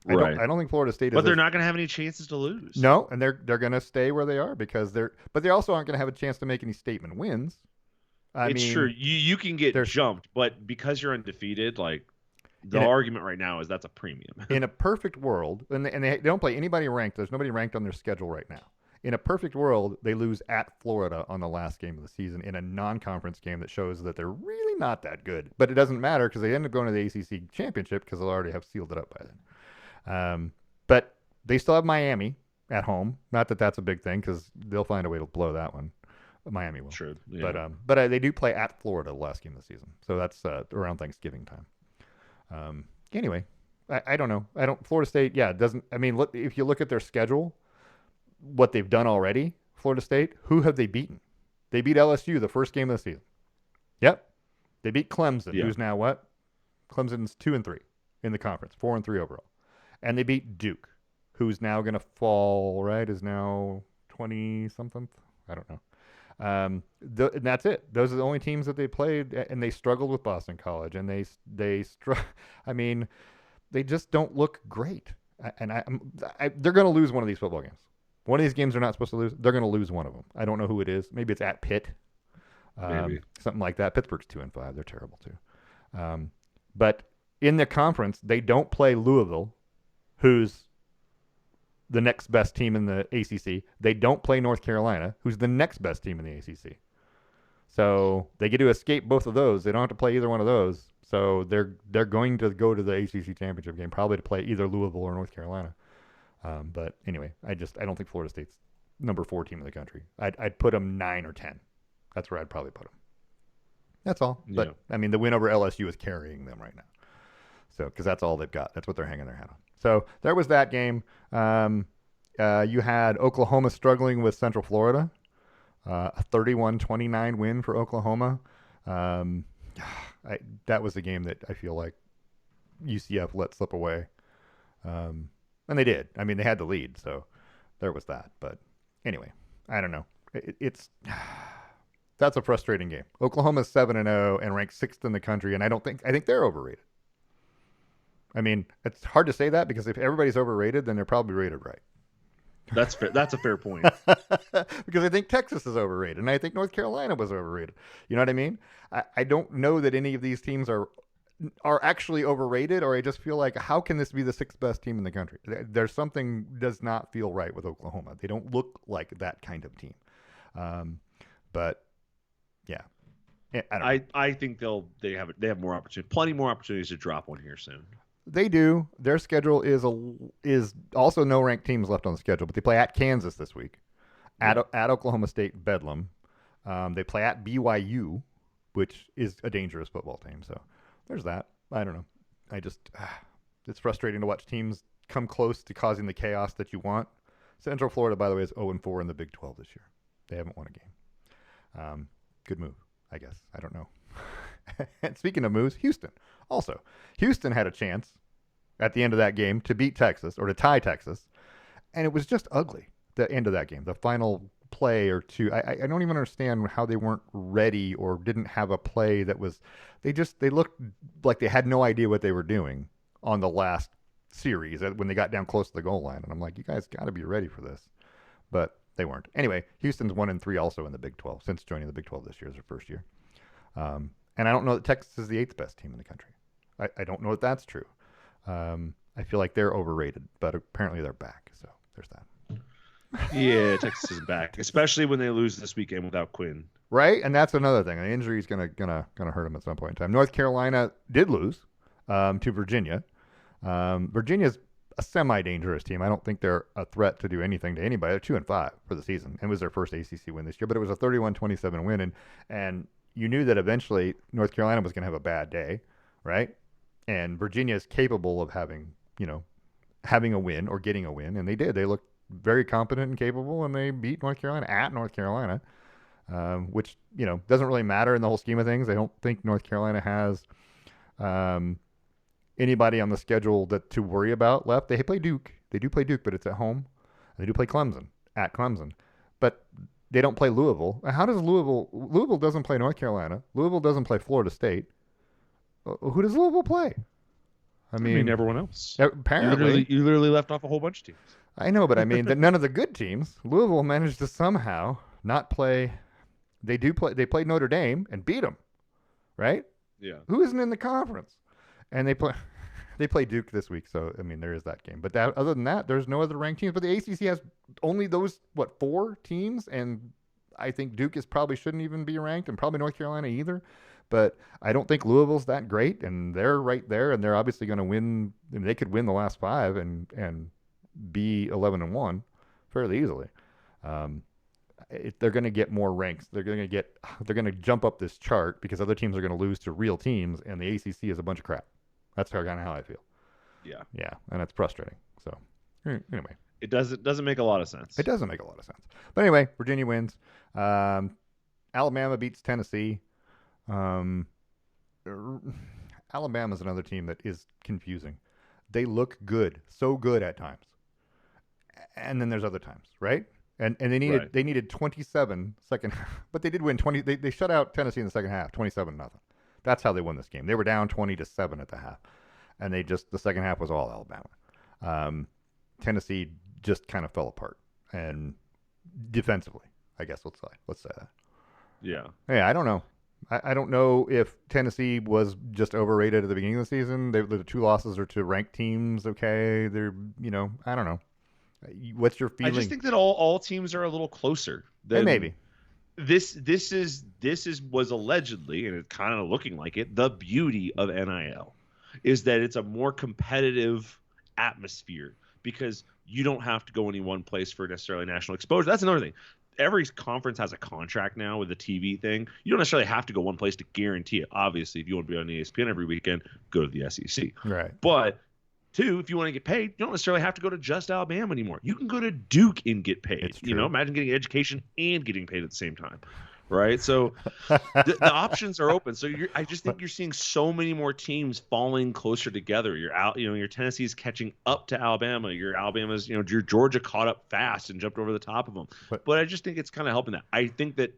Right. I don't think Florida State But is they're as, not going to have any chances to lose. no, and they're going to stay where they are because but they also aren't going to have a chance to make any statement wins. I It's true. mean, You can get there's jumped, but because you're undefeated, like the in a, argument right now is that's a premium. in a perfect world, and they don't play anybody ranked. There's nobody ranked on their schedule right now. In a perfect world, they lose at Florida on the last game of the season in a non-conference game that shows that they're really not that good. But it doesn't matter because they end up going to the ACC championship because they'll already have sealed it up by then. But they still have Miami at home. Not that that's a big thing because they'll find a way to blow that one. Miami will. True. Yeah. But they do play at Florida the last game of the season, so that's around Thanksgiving time. Anyway, I don't know. Florida State. Yeah, doesn't. I mean, look, if you look at their schedule, what they've done already, Florida State, who have they beaten? They beat LSU the first game of the season. Yep. They beat Clemson, who's now what? Clemson's 2-3 in the conference, 4-3 overall. And they beat Duke, who's now going to fall, right? Is now 20-something? I don't know. And that's it. Those are the only teams that they played, and they struggled with Boston College, and I mean, they just don't look great. And they're going to lose one of these football games. One of these games they're not supposed to lose. They're going to lose one of them. I don't know who it is. Maybe it's at Pitt. Maybe. Something like that. Pittsburgh's 2-5. They're terrible too. But in the conference, they don't play Louisville, who's the next best team in the ACC. They don't play North Carolina, who's the next best team in the ACC. So they get to escape both of those. They don't have to play either one of those. So they're going to go to the ACC championship game, probably to play either Louisville or North Carolina. But anyway, I don't think Florida State's number 4 team in the country. I'd put them 9 or 10. That's where I'd probably put them. That's all. But Yeah. I mean, the win over LSU is carrying them right now. So because that's all they've got. That's what they're hanging their hat on. So there was that game. You had Oklahoma struggling with Central Florida. A 31-29 win for Oklahoma. That was a game that I feel like UCF let slip away. And they did. I mean, they had the lead, so there was that. But anyway, I don't know. That's a frustrating game. Oklahoma's 7-0 and ranked 6th in the country, and I think they're overrated. I mean, it's hard to say that because if everybody's overrated, then they're probably rated right. That's fair. That's a fair point. Because I think Texas is overrated, and I think North Carolina was overrated. You know what I mean? I don't know that any of these teams are actually overrated, or I just feel like, how can this be the 6th best team in the country? There's something does not feel right with Oklahoma. They don't look like that kind of team. But yeah, I think they have more opportunity, plenty more opportunities to drop one here soon. They do. Their schedule is also no ranked teams left on the schedule, but they play at Kansas this week, at Oklahoma State Bedlam. They play at BYU, which is a dangerous football team. So there's that. I don't know. It's frustrating to watch teams come close to causing the chaos that you want. Central Florida, by the way, is 0-4 in the Big 12 this year. They haven't won a game. Good move, I guess. I don't know. And speaking of moves, Houston. Also, Houston had a chance at the end of that game to beat Texas or to tie Texas, and it was just ugly, the end of that game. The final play or two, I don't even understand how they weren't ready or didn't have a play that was – they looked like they had no idea what they were doing on the last series when they got down close to the goal line. And I'm like, you guys got to be ready for this. But they weren't. Anyway, Houston's 1-3 also in the Big 12 since joining the Big 12 this year as their first year. And I don't know that Texas is the 8th best team in the country. I don't know if that's true. I feel like they're overrated, but apparently they're back. So there's that. Yeah, Texas is back, especially when they lose this weekend without Quinn. Right, and that's another thing. An injury is gonna hurt them at some point in time. North Carolina did lose to Virginia. Virginia's a semi-dangerous team. I don't think they're a threat to do anything to anybody. They're 2-5 for the season. It was their first ACC win this year, but it was a 31-27 win, and you knew that eventually North Carolina was going to have a bad day, right? And Virginia is capable of having a win or getting a win, and they did. They looked very competent and capable, and they beat North Carolina at North Carolina, which doesn't really matter in the whole scheme of things. I don't think North Carolina has anybody on the schedule to worry about left. They play Duke. They do play Duke, but it's at home. They do play Clemson at Clemson, but they don't play Louisville. How does Louisville doesn't play North Carolina. Louisville doesn't play Florida State. Who does Louisville play? I I mean, mean, everyone else. apparently. You literally left off a whole bunch of teams. I know, but I mean that none of the good teams. Louisville managed to somehow not play. They do play. They played Notre Dame and beat them, right? Yeah. Who isn't in the conference? And they play. They play Duke this week, so I mean there is that game. But other than that, there's no other ranked teams. But the ACC has only those 4 teams, and I think Duke probably shouldn't even be ranked, and probably North Carolina either. But I don't think Louisville's that great, and they're right there, and they're obviously going to win. I mean, they could win the last 5 and be 11-1 fairly easily. Um, they're going to get more ranks. They're going to jump up this chart because other teams are going to lose to real teams, and the ACC is a bunch of crap. That's kind of how I feel. Yeah. Yeah, and it's frustrating. So anyway, it doesn't make a lot of sense. It doesn't make a lot of sense. But anyway, Virginia wins. Alabama beats Tennessee. Alabama's another team that is confusing. They look good, so good at times, and then there's other times, right? And they needed 27 second, but they did win 20. They shut out Tennessee in the second half, 27-0. That's how they won this game. They were down 20-7 at the half, and the second half was all Alabama. Tennessee just kind of fell apart, and defensively, I guess let's say that. Yeah. Yeah, I don't know. I don't know if Tennessee was just overrated at the beginning of the season. The 2 losses are to ranked teams. Okay, they're I don't know. What's your feeling? I just think that all teams are a little closer. Maybe. This was allegedly, and it's kind of looking like it, the beauty of NIL is that it's a more competitive atmosphere because you don't have to go any one place for necessarily national exposure. That's another thing. Every conference has a contract now with the TV thing. You don't necessarily have to go one place to guarantee it. Obviously, if you want to be on ESPN every weekend, go to the SEC. Right. But 2, if you want to get paid, you don't necessarily have to go to just Alabama anymore. You can go to Duke and get paid. It's true. Imagine getting education and getting paid at the same time, right? So the options are open. So I just think you're seeing so many more teams falling closer together. Your Tennessee's catching up to Alabama. Your Alabama's, your Georgia caught up fast and jumped over the top of them. But I just think it's kind of helping that. I think that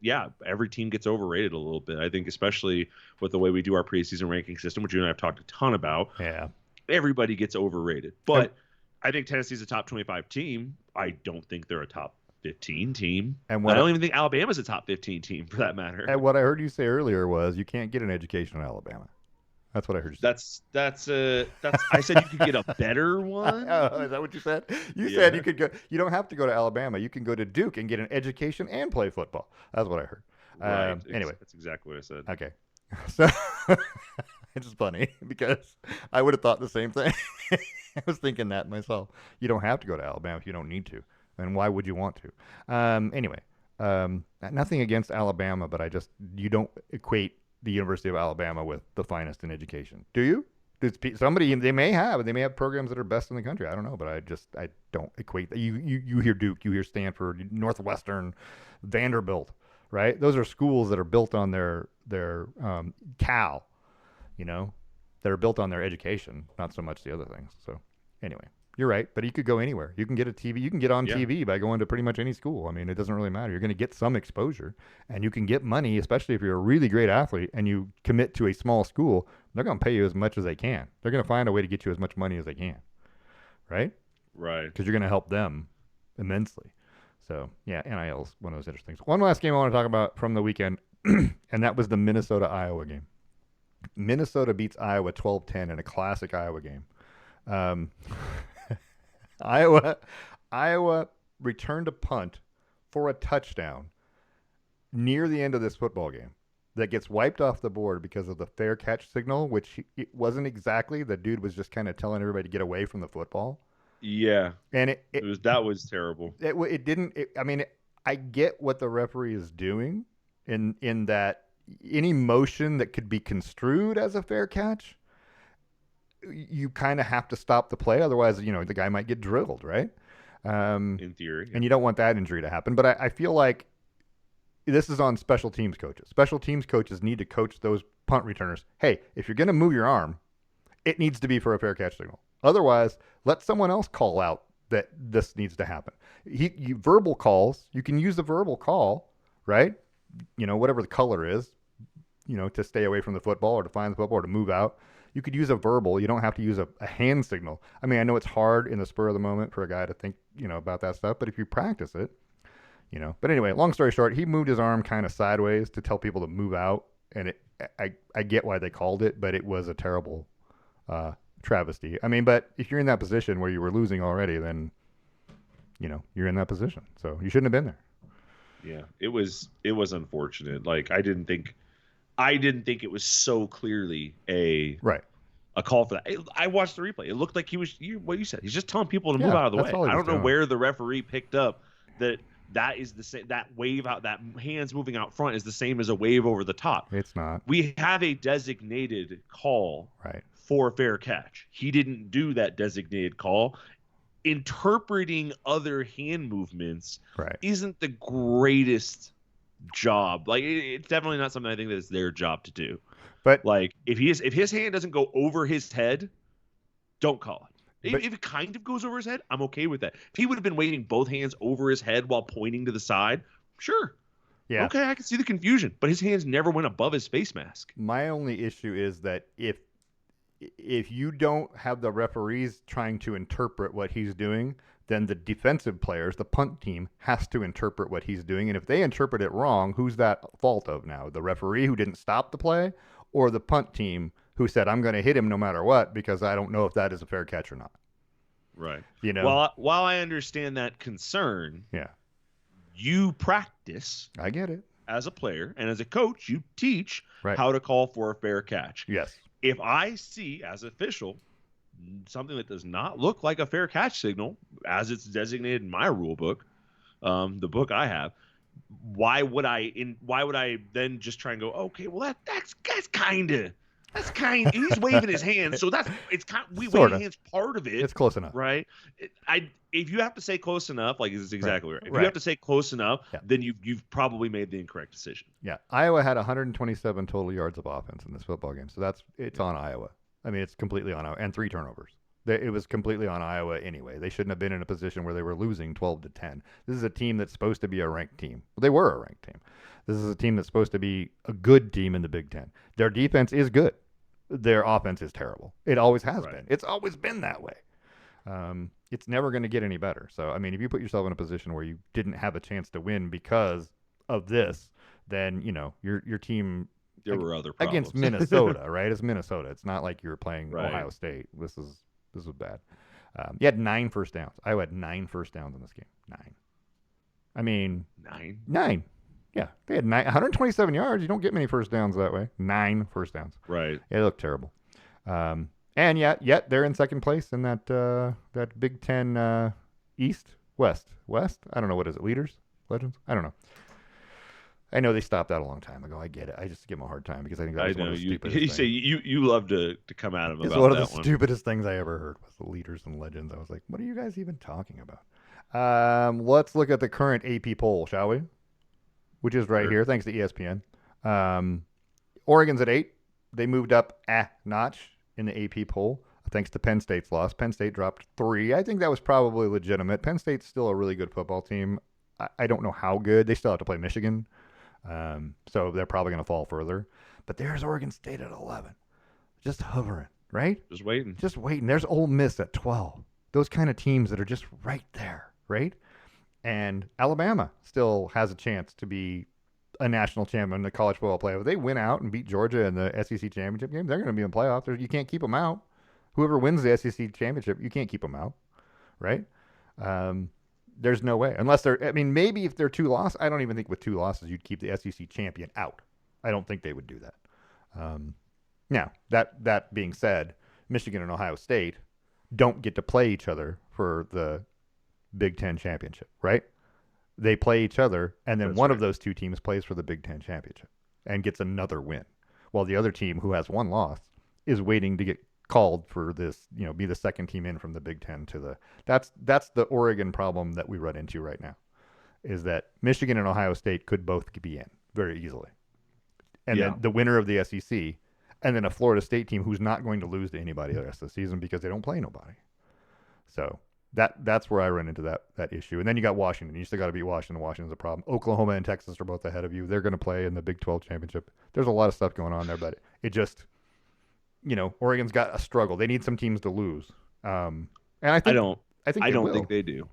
every team gets overrated a little bit. I think especially with the way we do our preseason ranking system, which you and I have talked a ton about. Yeah. Everybody gets overrated. But I think Tennessee's a top 25 team. I don't think they're a top 15 team. And I don't even think Alabama's a top 15 team for that matter. And what I heard you say earlier was you can't get an education in Alabama. That's what I heard you say. That's I said you could get a better one. Oh, is that what you said? You said you could go. You don't have to go to Alabama. You can go to Duke and get an education and play football. That's what I heard. Right. Anyway, that's exactly what I said. Okay. So it's funny because I would have thought the same thing. I was thinking that myself. You don't have to go to Alabama if you don't need to. And why would you want to? Anyway, nothing against Alabama, but you don't equate the University of Alabama with the finest in education. Do you? They may have programs that are best in the country. I don't know, but I don't equate that. You hear Duke, you hear Stanford, Northwestern, Vanderbilt, right? Those are schools that are built on their Cal, that are built on their education, not so much the other things. So anyway, you're right, but you could go anywhere. You can get on TV by going to pretty much any school. I mean, it doesn't really matter. You're going to get some exposure, and you can get money, especially if you're a really great athlete and you commit to a small school. They're going to pay you as much as they can. They're going to find a way to get you as much money as they can, right? Right. Because you're going to help them immensely. So, yeah, NIL is one of those interesting things. One last game I want to talk about from the weekend, and that was the Minnesota-Iowa game. Minnesota beats Iowa 12-10 in a classic Iowa game. Iowa returned a punt for a touchdown near the end of this football game that gets wiped off the board because of the fair catch signal, which it wasn't exactly. The dude was just kind of telling everybody to get away from the football. Yeah. And that was terrible. I get what the referee is doing in that any motion that could be construed as a fair catch, you kind of have to stop the play. Otherwise, the guy might get dribbled, right? In theory. And you don't want that injury to happen. But I feel like this is on special teams coaches. Special teams coaches need to coach those punt returners. Hey, if you're going to move your arm, it needs to be for a fair catch signal. Otherwise, let someone else call out that this needs to happen. Verbal calls, you can use the verbal call, right? Whatever the color is, to stay away from the football or to find the football or to move out. You could use a verbal. You don't have to use a hand signal. I mean, I know it's hard in the spur of the moment for a guy to think, about that stuff, but if you practice it, But anyway, long story short, he moved his arm kind of sideways to tell people to move out, and I get why they called it, but it was a terrible travesty. I mean, but if you're in that position where you were losing already, then you're in that position, so you shouldn't have been there. Yeah, it was unfortunate. Like I didn't think it was so clearly Right. a call for that. I watched the replay. It looked like he was what you said. He's just telling people to move out of the way. I don't know where the referee picked up that is the same. That wave out, that hands moving out front is the same as a wave over the top. It's not. We have a designated call for a fair catch. He didn't do that designated call. Interpreting other hand movements isn't the greatest job. Like it's definitely not something I think that is their job to do. But like if his hand doesn't go over his head, don't call it. If it kind of goes over his head, I'm okay with that. If he would have been waving both hands over his head while pointing to the side, sure. Yeah. Okay, I can see the confusion. But his hands never went above his face mask. My only issue is that if you don't have the referees trying to interpret what he's doing, then the defensive players, the punt team, has to interpret what he's doing. And if they interpret it wrong, who's that fault of now? The referee who didn't stop the play, or the punt team who said, I'm going to hit him no matter what because I don't know if that is a fair catch or not? Right. While I understand that concern, yeah, you practice. I get it. As a player and as a coach, you teach right. how to call for a fair catch. Yes. If I see as official something that does not look like a fair catch signal, as it's designated in my rule book, the book I have, why would I then just try and go, okay, well that's kind of he's waving his hands, so waving hands part of it. It's close enough, right? If you have to say close enough, like this is exactly right. If you have to say close enough, then you've probably made the incorrect decision. Yeah, Iowa had 127 total yards of offense in this football game, so it's on Iowa. I mean, it's completely on Iowa, and 3 turnovers. It was completely on Iowa anyway. They shouldn't have been in a position where they were losing 12-10. This is a team that's supposed to be a ranked team. Well, they were a ranked team. This is a team that's supposed to be a good team in the Big Ten. Their defense is good. Their offense is terrible. It always has been. It's always been that way. It's never going to get any better. So, I mean, if you put yourself in a position where you didn't have a chance to win because of this, then, your team there were other problems. Against Minnesota, right? It's Minnesota. It's not like you were playing Ohio State. This was bad. You had 9 first downs. Iowa had 9 first downs in this game. 9. I mean, 9. Yeah, they had 127 yards. You don't get many first downs that way. 9 first downs. Right. Yeah, they look terrible. And yet they're in second place in that Big Ten East, West. I don't know, what is it? Leaders? Legends? I don't know. I know they stopped that a long time ago. I get it. I just give them a hard time because I think that was one of the stupidest things. You love to come at him about that one. It's one of the stupidest things I ever heard was the leaders and legends. I was like, what are you guys even talking about? Let's look at the current AP poll, shall we? Which is right here, thanks to ESPN. Oregon's at 8. They moved up a notch in the AP poll thanks to Penn State's loss. Penn State dropped 3. I think that was probably legitimate. Penn State's still a really good football team. I don't know how good. They still have to play Michigan. So they're probably going to fall further. But there's Oregon State at 11. Just hovering, right? Just waiting. There's Ole Miss at 12. Those kind of teams that are just right there, right? And Alabama still has a chance to be a national champion in the college football playoff. If they win out and beat Georgia in the SEC championship game, they're going to be in playoffs. You can't keep them out. Whoever wins the SEC championship, you can't keep them out, right? There's no way. Maybe if they're 2 losses, I don't even think with 2 losses you'd keep the SEC champion out. I don't think they would do that. Now, that being said, Michigan and Ohio State don't get to play each other for the Big Ten championship, right? They play each other, and then one of those 2 teams plays for the Big Ten championship and gets another win, while the other team, who has 1 loss, is waiting to get called for this, be the second team in from the Big Ten to the. That's the Oregon problem that we run into right now, is that Michigan and Ohio State could both be in very easily, and then the winner of the SEC, and then a Florida State team who's not going to lose to anybody the rest of the season because they don't play nobody. So that's where I run into that issue. And then you got Washington. You still got to beat Washington. Washington's a problem. Oklahoma and Texas are both ahead of you. They're going to play in the Big 12 championship. There's a lot of stuff going on there, but it just, Oregon's got a struggle. They need some teams to lose. And I I think don't. I think I they don't will. think they do.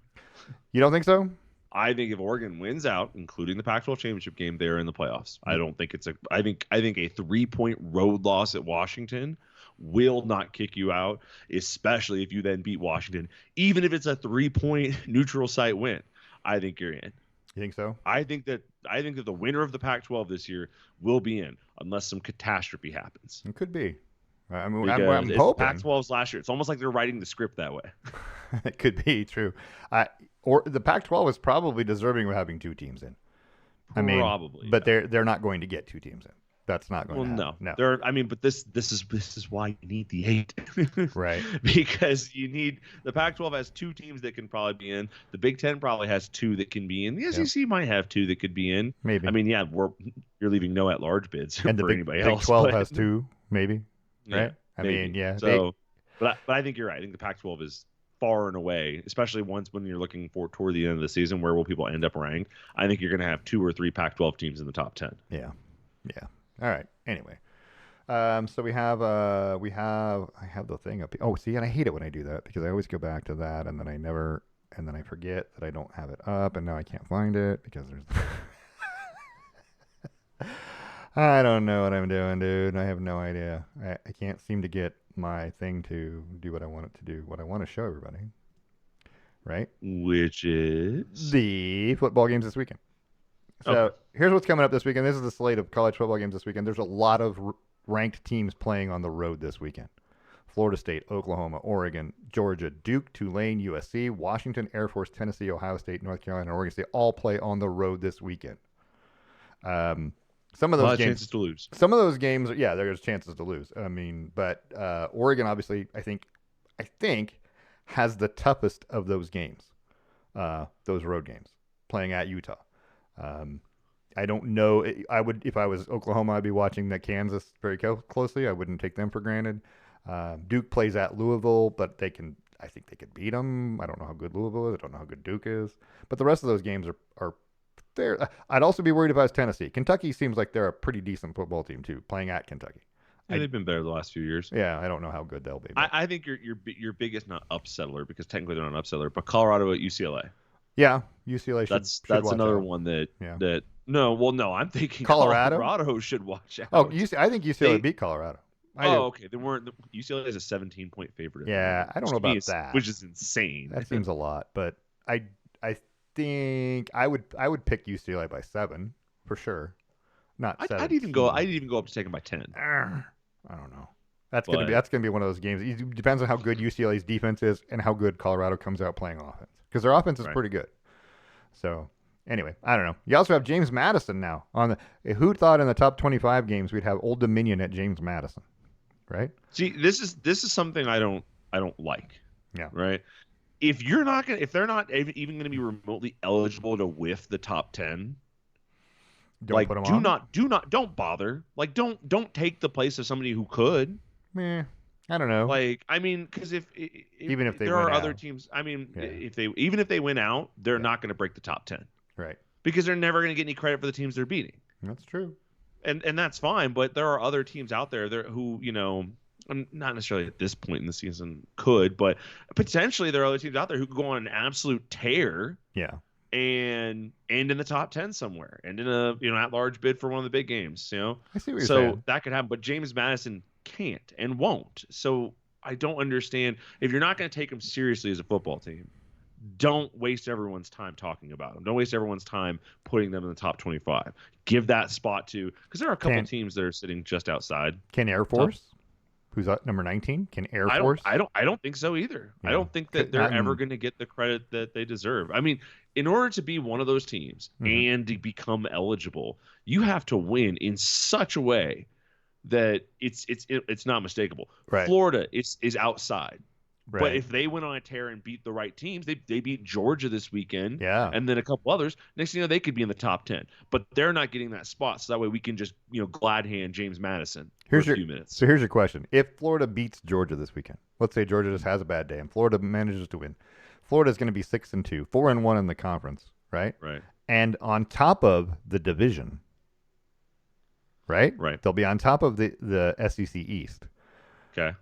You don't think so? I think if Oregon wins out, including the Pac-12 championship game, they're in the playoffs. I Yeah. don't think it's a. I think a 3-point road loss at Washington will not kick you out, especially if you then beat Washington, even if it's a 3-point neutral site win. I think you're in. You think so? I think that the winner of the Pac-12 this year will be in, unless some catastrophe happens. It could be. I mean, Because I'm it's the hoping Pac-12's last year. It's almost like they're writing the script that way. it could be true. Or the Pac-12 is probably deserving of having two teams in. I mean, Probably, but yeah. they're not going to get two teams in. That's not going Well, to happen. no. No. But this is why you need the 8. Right. Because you need the Pac-12 has 2 teams that can probably be in. The Big Ten probably has 2 that can be in. The SEC might have 2 that could be in. Maybe. I mean, yeah, you're leaving no at-large bids And the for anybody else. Big 12 but- has 2, maybe. Yeah, Right? I maybe. mean, yeah. So, but I think you're right. I think the Pac-12 is far and away, especially when you're looking toward the end of the season, where will people end up ranked? I think you're going to have 2 or 3 Pac-12 teams in the top 10. Yeah. All right. Anyway. So I have the thing up here. Oh, see, and I hate it when I do that because I always go back to that and then I forget that I don't have it up and now I can't find it because there's I don't know what I'm doing, dude. I have no idea. I can't seem to get my thing to do what I want it to do, what I want to show everybody. Right? Which is The football games this weekend. So Okay. here's what's coming up this weekend. This is the slate of college football games this weekend. There's a lot of ranked teams playing on the road this weekend. Florida State, Oklahoma, Oregon, Georgia, Duke, Tulane, USC, Washington, Air Force, Tennessee, Ohio State, North Carolina, and Oregon State all play on the road this weekend. Some of a lot those of games, chances to lose. some of those games, yeah, there's chances to lose. I mean, but Oregon obviously, I think, has the toughest of those games, those road games, playing at Utah. I don't know. I would, if I was Oklahoma, I'd be watching that Kansas very closely. I wouldn't take them for granted. Duke plays at Louisville, but I think they could beat them. I don't know how good Louisville is. I don't know how good Duke is. But the rest of those games are fair. I'd also be worried if I was Tennessee. Kentucky seems like they're a pretty decent football team too, playing at Kentucky. Yeah, they've been better the last few years. Yeah, I don't know how good they'll be. I think your biggest not upsetter, because technically they're not an upsetter, but Colorado at UCLA. Yeah, UCLA should. That's watch another out. one that Yeah. that no. Well, no, I'm thinking Colorado? Colorado should watch out. Oh, I think UCLA They- beat Colorado. I do. okay. They weren't. UCLA is a 17-point favorite. Yeah, I don't know Which to me about is- that. Which is insane. That seems a lot, but I think I would pick UCLA by 7 for sure. Not 7. I'd even go up to take them by 10. I don't know. But- That's gonna be one of those games. It depends on how good UCLA's defense is and how good Colorado comes out playing offense, because their offense is Right. pretty good. So anyway, I don't know. You also have James Madison now on the. Who thought in the top 25 games we'd have Old Dominion at James Madison, right? See, this is something I don't like. Yeah. Right. If they're not even going to be remotely eligible to whiff the top 10, Don't put them on. don't bother. Like, don't take the place of somebody who could. I don't know. Like, I mean, because Even if they there win are other out. teams. I mean, Yeah. if they win out, they're not going to break the top 10 Right. because they're never going to get any credit for the teams they're beating. That's true. And that's fine, but there are other teams out there who, not necessarily at this point in the season could, but potentially there are other teams out there who could go on an absolute tear Yeah. and end in the top 10 somewhere, and in a at-large bid for one of the big games. I see what you're So saying. that could happen, but James Madison can't and won't. So I don't understand. If you're not going to take them seriously as a football team, don't waste everyone's time talking about them. Don't waste everyone's time putting them in the top 25. Give that spot to, because there are a couple teams that are sitting just outside. Can Air Force, who's at number 19, can Air Force? I don't think so either. Yeah. I don't think that they're Not in- ever going to get the credit that they deserve. I mean, in order to be one of those teams Mhm. and to become eligible, you have to win in such a way that it's not mistakable. Right. Florida is outside. Right. But if they went on a tear and beat the right teams, they beat Georgia this weekend, Yeah. and then a couple others. Next thing you know, they could be in the top 10. But they're not getting that spot, so that way we can just glad hand James Madison for a few minutes. So here's your question. If Florida beats Georgia this weekend, let's say Georgia just has a bad day and Florida manages to win, Florida's going to be 6-2, 4-1 in the conference, right? Right. And on top of the division, right? Right. They'll be on top of the SEC East. Okay.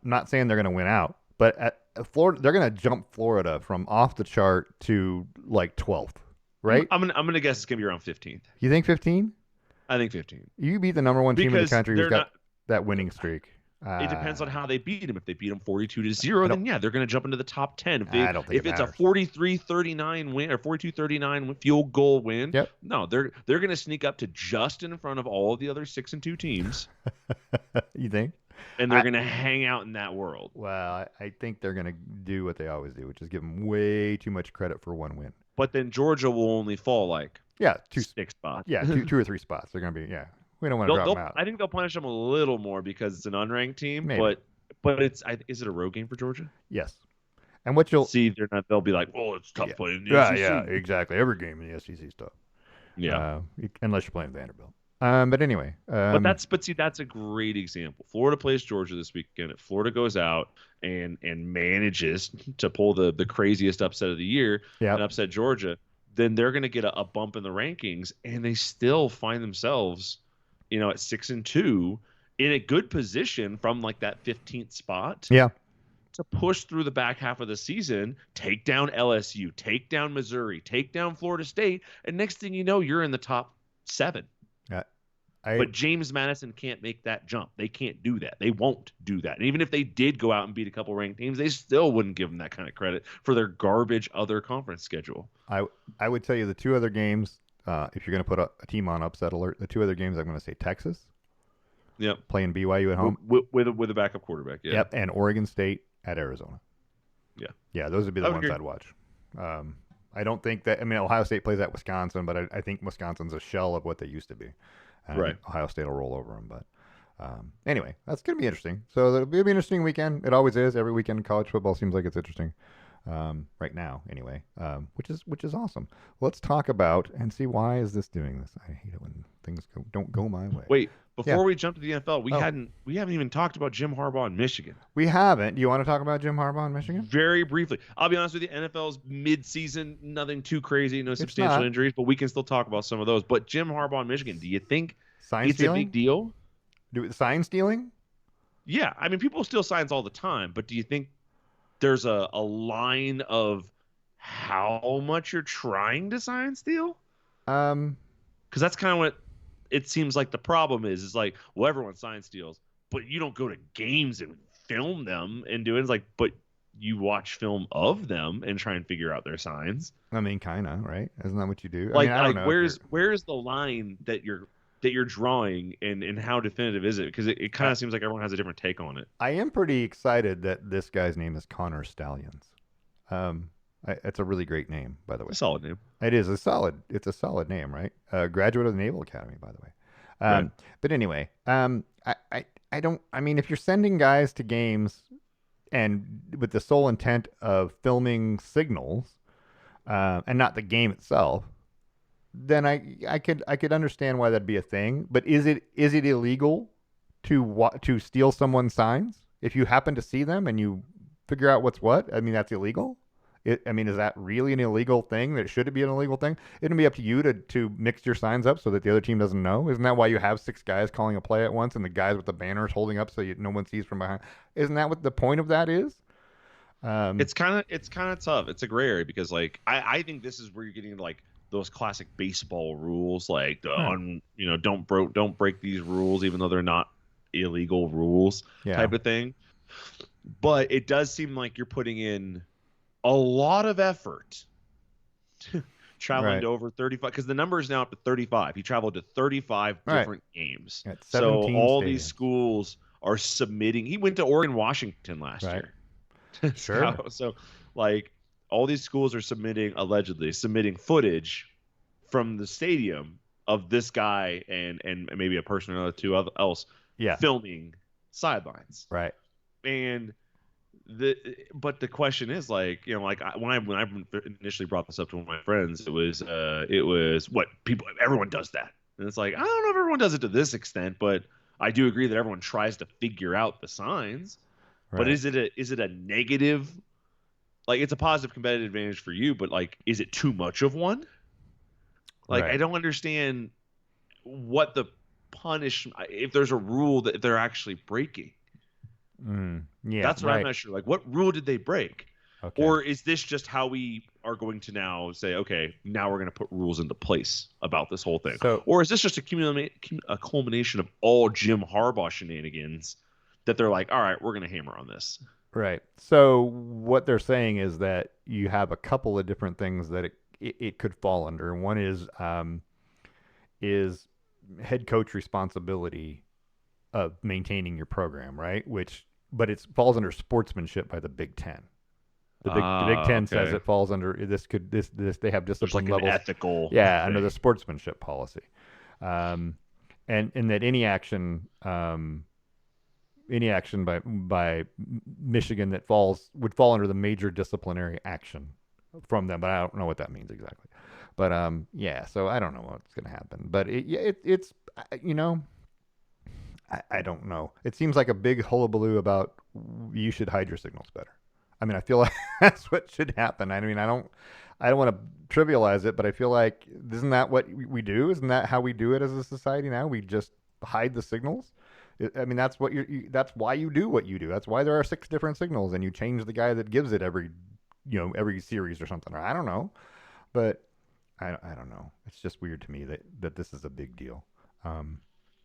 Not saying they're going to win out, but at Florida, they're going to jump Florida from off the chart to like 12th, right? I'm gonna guess it's gonna be around 15th. You think 15? I think 15 You beat the number one team in the because country who's they're got not. that winning streak. It depends on how they beat them. If they beat them 42-0, I don't. then yeah, they're going to jump into the top 10. I don't think it If it's a matters. 43-39 win or 42-39 field goal win, Yep. no, they're going to sneak up to just in front of all of the other 6-2 teams, You think? and they're going to hang out in that world. Well, I think they're going to do what they always do, which is give them way too much credit for one win. But then Georgia will only fall like Yeah, 6 spots. Yeah, two or three spots. They're going to be. Yeah, we don't want to drop them out. I think they'll punish them a little more because it's an unranked team. Maybe. But is it a road game for Georgia? Yes. And what you'll see, they're not. They'll be like, "Oh, it's tough playing in the yeah, SEC." yeah, exactly. Every game in the SEC is tough. Yeah. Unless you're playing Vanderbilt. But anyway. But see, that's a great example. Florida plays Georgia this weekend. If Florida goes out and manages to pull the craziest upset of the year and upset Georgia, then they're going to get a bump in the rankings, and they still find themselves, at 6-2 in a good position from like that 15th spot. Yeah. To push through the back half of the season, take down LSU, take down Missouri, take down Florida State, and next thing you know, you're in the top 7. But James Madison can't make that jump. They can't do that. They won't do that. And even if they did go out and beat a couple ranked teams, they still wouldn't give them that kind of credit for their garbage other conference schedule. I would tell you the two other games, if you're going to put a team on upset alert, the two other games I'm going to say Texas. Yep. Playing BYU at home. With a backup quarterback. Yeah. Yep. And Oregon State at Arizona. Yeah. Yeah, those would be the ones I'd watch. I don't think that – I mean, Ohio State plays at Wisconsin, but I think Wisconsin's a shell of what they used to be. And right. Ohio State will roll over them. But anyway, that's going to be interesting. So it'll be an interesting weekend. It always is. Every weekend in college football seems like it's interesting right now anyway, which is awesome. Let's talk about and see why is this doing this. I hate it when things don't go my way. Wait. Before we jump to the NFL, we haven't even talked about Jim Harbaugh in Michigan. We haven't. Do you want to talk about Jim Harbaugh in Michigan? Very briefly. I'll be honest with you, NFL's mid-season, nothing too crazy, no substantial injuries, but we can still talk about some of those. But Jim Harbaugh in Michigan, do you think it's a big deal? Sign stealing? Yeah. I mean, people steal signs all the time, but do you think there's a line of how much you're trying to sign steal? Because that's kind of what it seems like the problem is like, well, everyone sign steals, but you don't go to games and film them and do it. It's like, but you watch film of them and try and figure out their signs. I mean, kind of, right? Isn't that what you do? Like, I don't know where's the line that you're drawing and how definitive is it? Because it kind of seems like everyone has a different take on it. I am pretty excited that this guy's name is Connor Stallions. It's a really great name, by the way. A solid name. It's a solid name, right? Graduate of the Naval Academy, by the way. Right. But anyway, I mean, if you're sending guys to games and with the sole intent of filming signals, and not the game itself, then I could understand why that'd be a thing. But is it illegal to steal someone's signs if you happen to see them and you figure out what's what? I mean, that's illegal. Is that really an illegal thing? Should it be an illegal thing? It'd be up to you to mix your signs up so that the other team doesn't know. Isn't that why you have 6 guys calling a play at once and the guys with the banners holding up so no one sees from behind? Isn't that what the point of that is? It's kind of tough. It's a gray area because like I think this is where you're getting like those classic baseball rules, like don't break these rules even though they're not illegal rules type of thing. But it does seem like you're putting in a lot of effort traveling to over 35 because the number is now up to 35. He traveled to 35 different games. So all these schools are submitting. He went to Oregon, Washington last year. Sure. So like all these schools are allegedly submitting footage from the stadium of this guy and maybe a person or two else filming sidelines. Right. And but the question is like, when I initially brought this up to one of my friends, it was what everyone does that. And it's like, I don't know if everyone does it to this extent, but I do agree that everyone tries to figure out the signs. Right. But is it a negative? Like, it's a positive competitive advantage for you, but like, is it too much of one? Like, I don't understand what the punishment, if there's a rule that they're actually breaking. Yeah, That's what I'm right. not sure. Like, what rule did they break? Okay. Or is this just how we are going to now say, okay, now we're going to put rules into place about this whole thing? So, Or is this just a culmination of all Jim Harbaugh shenanigans that they're like, all right, we're going to hammer on this? right. So what they're saying is that you have a couple of different things that it could fall under. And one is head coach responsibility of maintaining your program, right? But it falls under sportsmanship by the Big Ten. The Big Ah, Ten says okay. it falls under this they have There's discipline like an levels, ethical yeah, under the thing. sportsmanship policy, um, and that any action by Michigan that would fall under the major disciplinary action from them, but I don't know what that means exactly. But yeah, so I don't know what's going to happen, but it's you know I don't know. It seems like a big hullabaloo about you should hide your signals better. I mean, I feel like that's what should happen. I mean, I don't want to trivialize it, but I feel like isn't that what we do? Isn't that how we do it as a society now? We just hide the signals. I mean, that's what that's why you do what you do. That's why there are 6 different signals, and you change the guy that gives it every series or something. Or I don't know, but I don't know. It's just weird to me that this is a big deal. Um,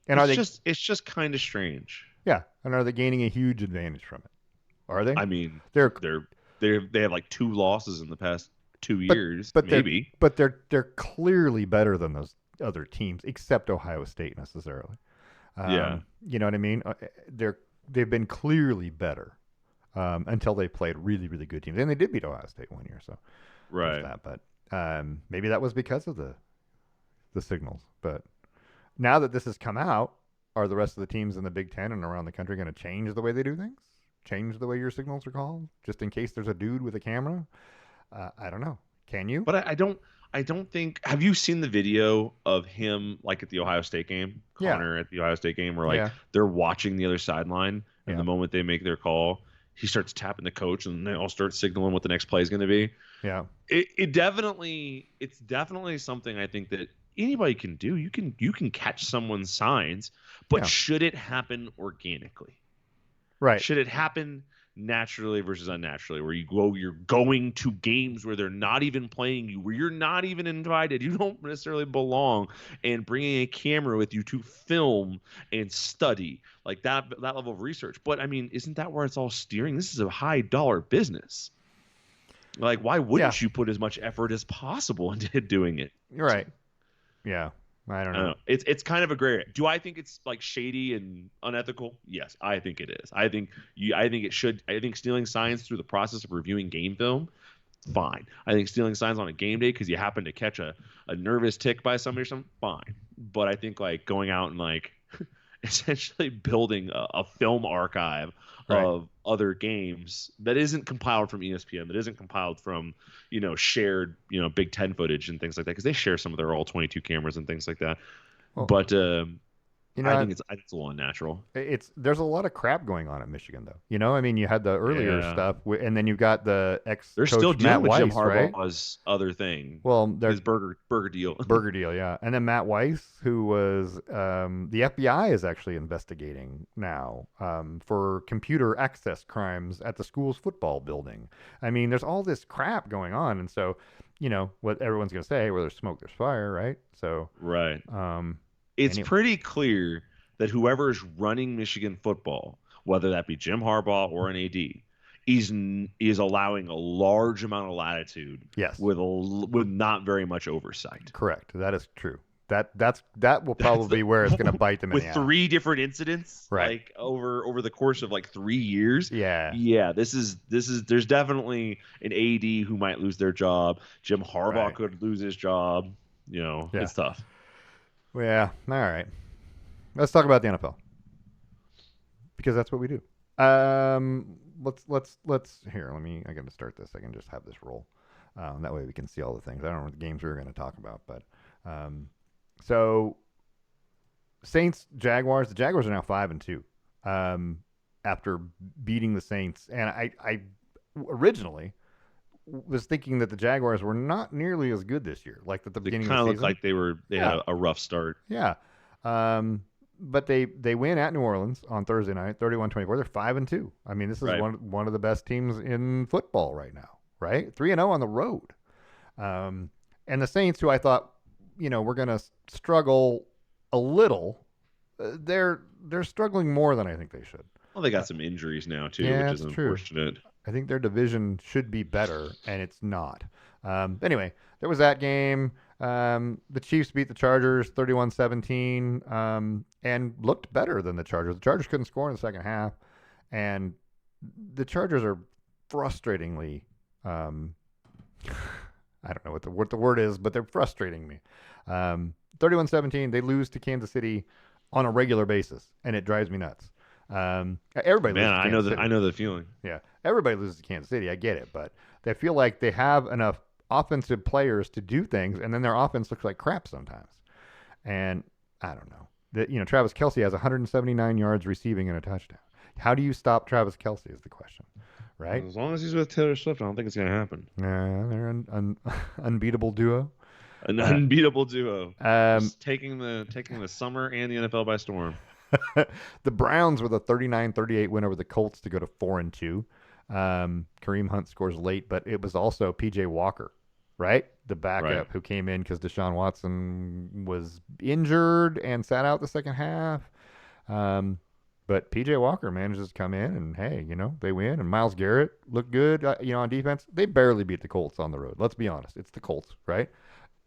and are they It's just kind of strange. Yeah, and are they gaining a huge advantage from it? Are they? I mean, They're they're they have like 2 losses in the past two but years, but they're maybe. but they're clearly better than those other teams, except Ohio State necessarily. Yeah. You know what I mean? They've been clearly better until they played really really good teams, and they did beat Ohio State one year, so there's Right. that. But maybe that was because of the signals. But now that this has come out, are the rest of the teams in the Big Ten and around the country going to change the way they do things? Change the way your signals are called, just in case there's a dude with a camera? I don't know. Can you? But I don't think have you seen the video of him like at the Ohio State game, Yeah, Connor at the Ohio State game, where like yeah, they're watching the other sideline and yeah, the moment they make their call, he starts tapping the coach and they all start signaling what the next play is going to be. yeah, It's definitely something I think that anybody can do. You can catch someone's signs, but yeah. should it happen organically? Right. Should it happen naturally versus unnaturally, where you're going to games where they're not even playing you, where you're not even invited, you don't necessarily belong, and bringing a camera with you to film and study like that level of research? But I mean, isn't that where it's all steering? This is a high dollar business. Like, why Yeah. wouldn't you put as much effort as possible into doing it? Right. Yeah. I don't I don't know. know. It's kind of a gray area. Do I think it's like shady and unethical? Yes, I think it is. I think it should. I think stealing signs through the process of reviewing game film, fine. I think stealing signs on a game day because you happen to catch a nervous tick by somebody or something, fine. But I think like going out and like essentially building a film archive Right. of other games that isn't compiled from ESPN, that isn't compiled from, shared, Big Ten footage and things like that, because they share some of their all 22 cameras and things like that. Well, But you know, I think it's a little unnatural. there's a lot of crap going on at Michigan, though. You know, I mean, you had the earlier Yeah, stuff, and then you've got the they're still ex-coach dealing Matt with Jim Weiss, right? Harbaugh's other thing, Well, they're his burger deal. Burger deal, yeah. And then Matt Weiss, who was the FBI is actually investigating now for computer access crimes at the school's football building. I mean, there's all this crap going on, and so what everyone's gonna say, where there's smoke, there's fire, right? So, Right. um, It's anyway, pretty clear that whoever is running Michigan football, whether that be Jim Harbaugh or an AD, is allowing a large amount of latitude yes, with not very much oversight. correct. That is true. That will That's probably be where it's gonna bite them in with the ass. 3 different incidents Right. like over the course of like 3 years. Yeah. Yeah, this is there's definitely an AD who might lose their job. Jim Harbaugh Right. could lose his job. Yeah. It's tough. Well, yeah. All right. Let's talk about the NFL because that's what we do. Let's here. I got to start this. I can just have this roll. That way we can see all the things. I don't know what the games we were going to talk about, but so Saints Jaguars. The Jaguars are now 5-2 after beating the Saints, and I originally was thinking that the Jaguars were not nearly as good this year, like at the They beginning of kind the of look season. like they had Yeah, a rough start. yeah. Um, but they win at New Orleans on Thursday night, 31-24. They're 5-2. I mean, this is Right. one of the best teams in football right now, right? 3-0 on the road. Um, and the Saints, who I thought, we're going to struggle a little, they're struggling more than I think they should. Well, they got some injuries now too, Yeah, which is it's true. unfortunate. I think their division should be better, and it's not. Anyway, there was that game. The Chiefs beat the Chargers 31-17 and looked better than the Chargers. The Chargers couldn't score in the second half, and the Chargers are frustratingly I don't know what the word is, but they're frustrating me. 31-17, they lose to Kansas City on a regular basis, and it drives me nuts. Everybody Man, loses to Kansas City. I know the feeling. Yeah, everybody loses to Kansas City. I get it, but they feel like they have enough offensive players to do things, and then their offense looks like crap sometimes. And I don't know. Travis Kelce has 179 yards receiving and a touchdown. How do you stop Travis Kelce is the question, right? As long as he's with Taylor Swift, I don't think it's gonna happen. They're an unbeatable duo. An unbeatable duo. Um, Just taking the summer and the NFL by storm. the Browns with a 39-38 win over the Colts to go to 4-2. Kareem Hunt scores late, but it was also PJ Walker, right? The backup Right. who came in because Deshaun Watson was injured and sat out the second half. But PJ Walker manages to come in and, hey, they win. And Myles Garrett looked good, on defense. They barely beat the Colts on the road. Let's be honest. It's the Colts, right?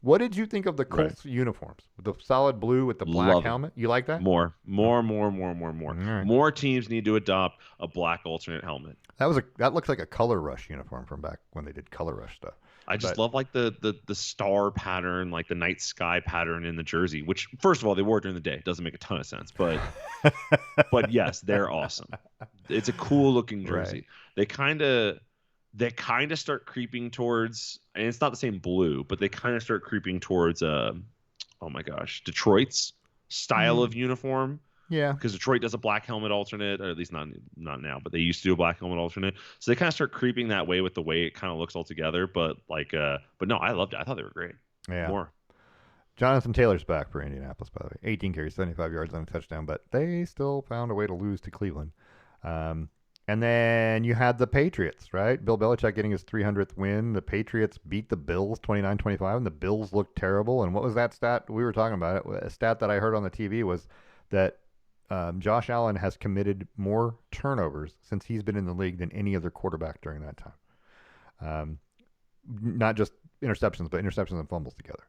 What did you think of the Right. Colts uniforms? The solid blue with the black Love it. helmet? You like that? More. All right. More teams need to adopt a black alternate helmet. That looks like a Color Rush uniform from back when they did Color Rush stuff. I just But love like the star pattern, like the night sky pattern in the jersey, which first of all they wore it during the day. It doesn't make a ton of sense, but but yes, they're awesome. It's a cool looking jersey. Right. They kind of start creeping towards, and it's not the same blue, but they kind of start creeping towards oh my gosh, Detroit's style of uniform. Yeah. Because Detroit does a black helmet alternate, or at least not now, but they used to do a black helmet alternate. So they kind of start creeping that way with the way it kind of looks all together. But but no, I loved it. I thought they were great. Yeah. More. Jonathan Taylor's back for Indianapolis, by the way. 18 carries, 75 yards on a touchdown, but they still found a way to lose to Cleveland. And then you had the Patriots, right? Bill Belichick getting his 300th win. The Patriots beat the Bills 29-25, and the Bills looked terrible. And what was that stat? We were talking about it. A stat that I heard on the TV was that Josh Allen has committed more turnovers since he's been in the league than any other quarterback during that time. Not just interceptions, but interceptions and fumbles together.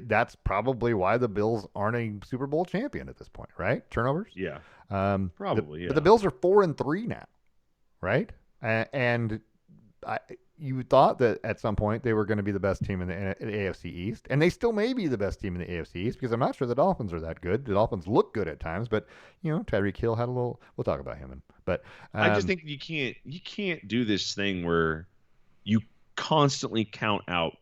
That's probably why the Bills aren't a Super Bowl champion at this point, right? Turnovers? Yeah. Probably, yeah. But the Bills are 4-3 now, right? And you thought that at some point they were going to be the best team in the AFC East, and they still may be the best team in the AFC East because I'm not sure the Dolphins are that good. The Dolphins look good at times, but Tyreek Hill had a little. We'll talk about him, but I just think you can't do this thing where you constantly count out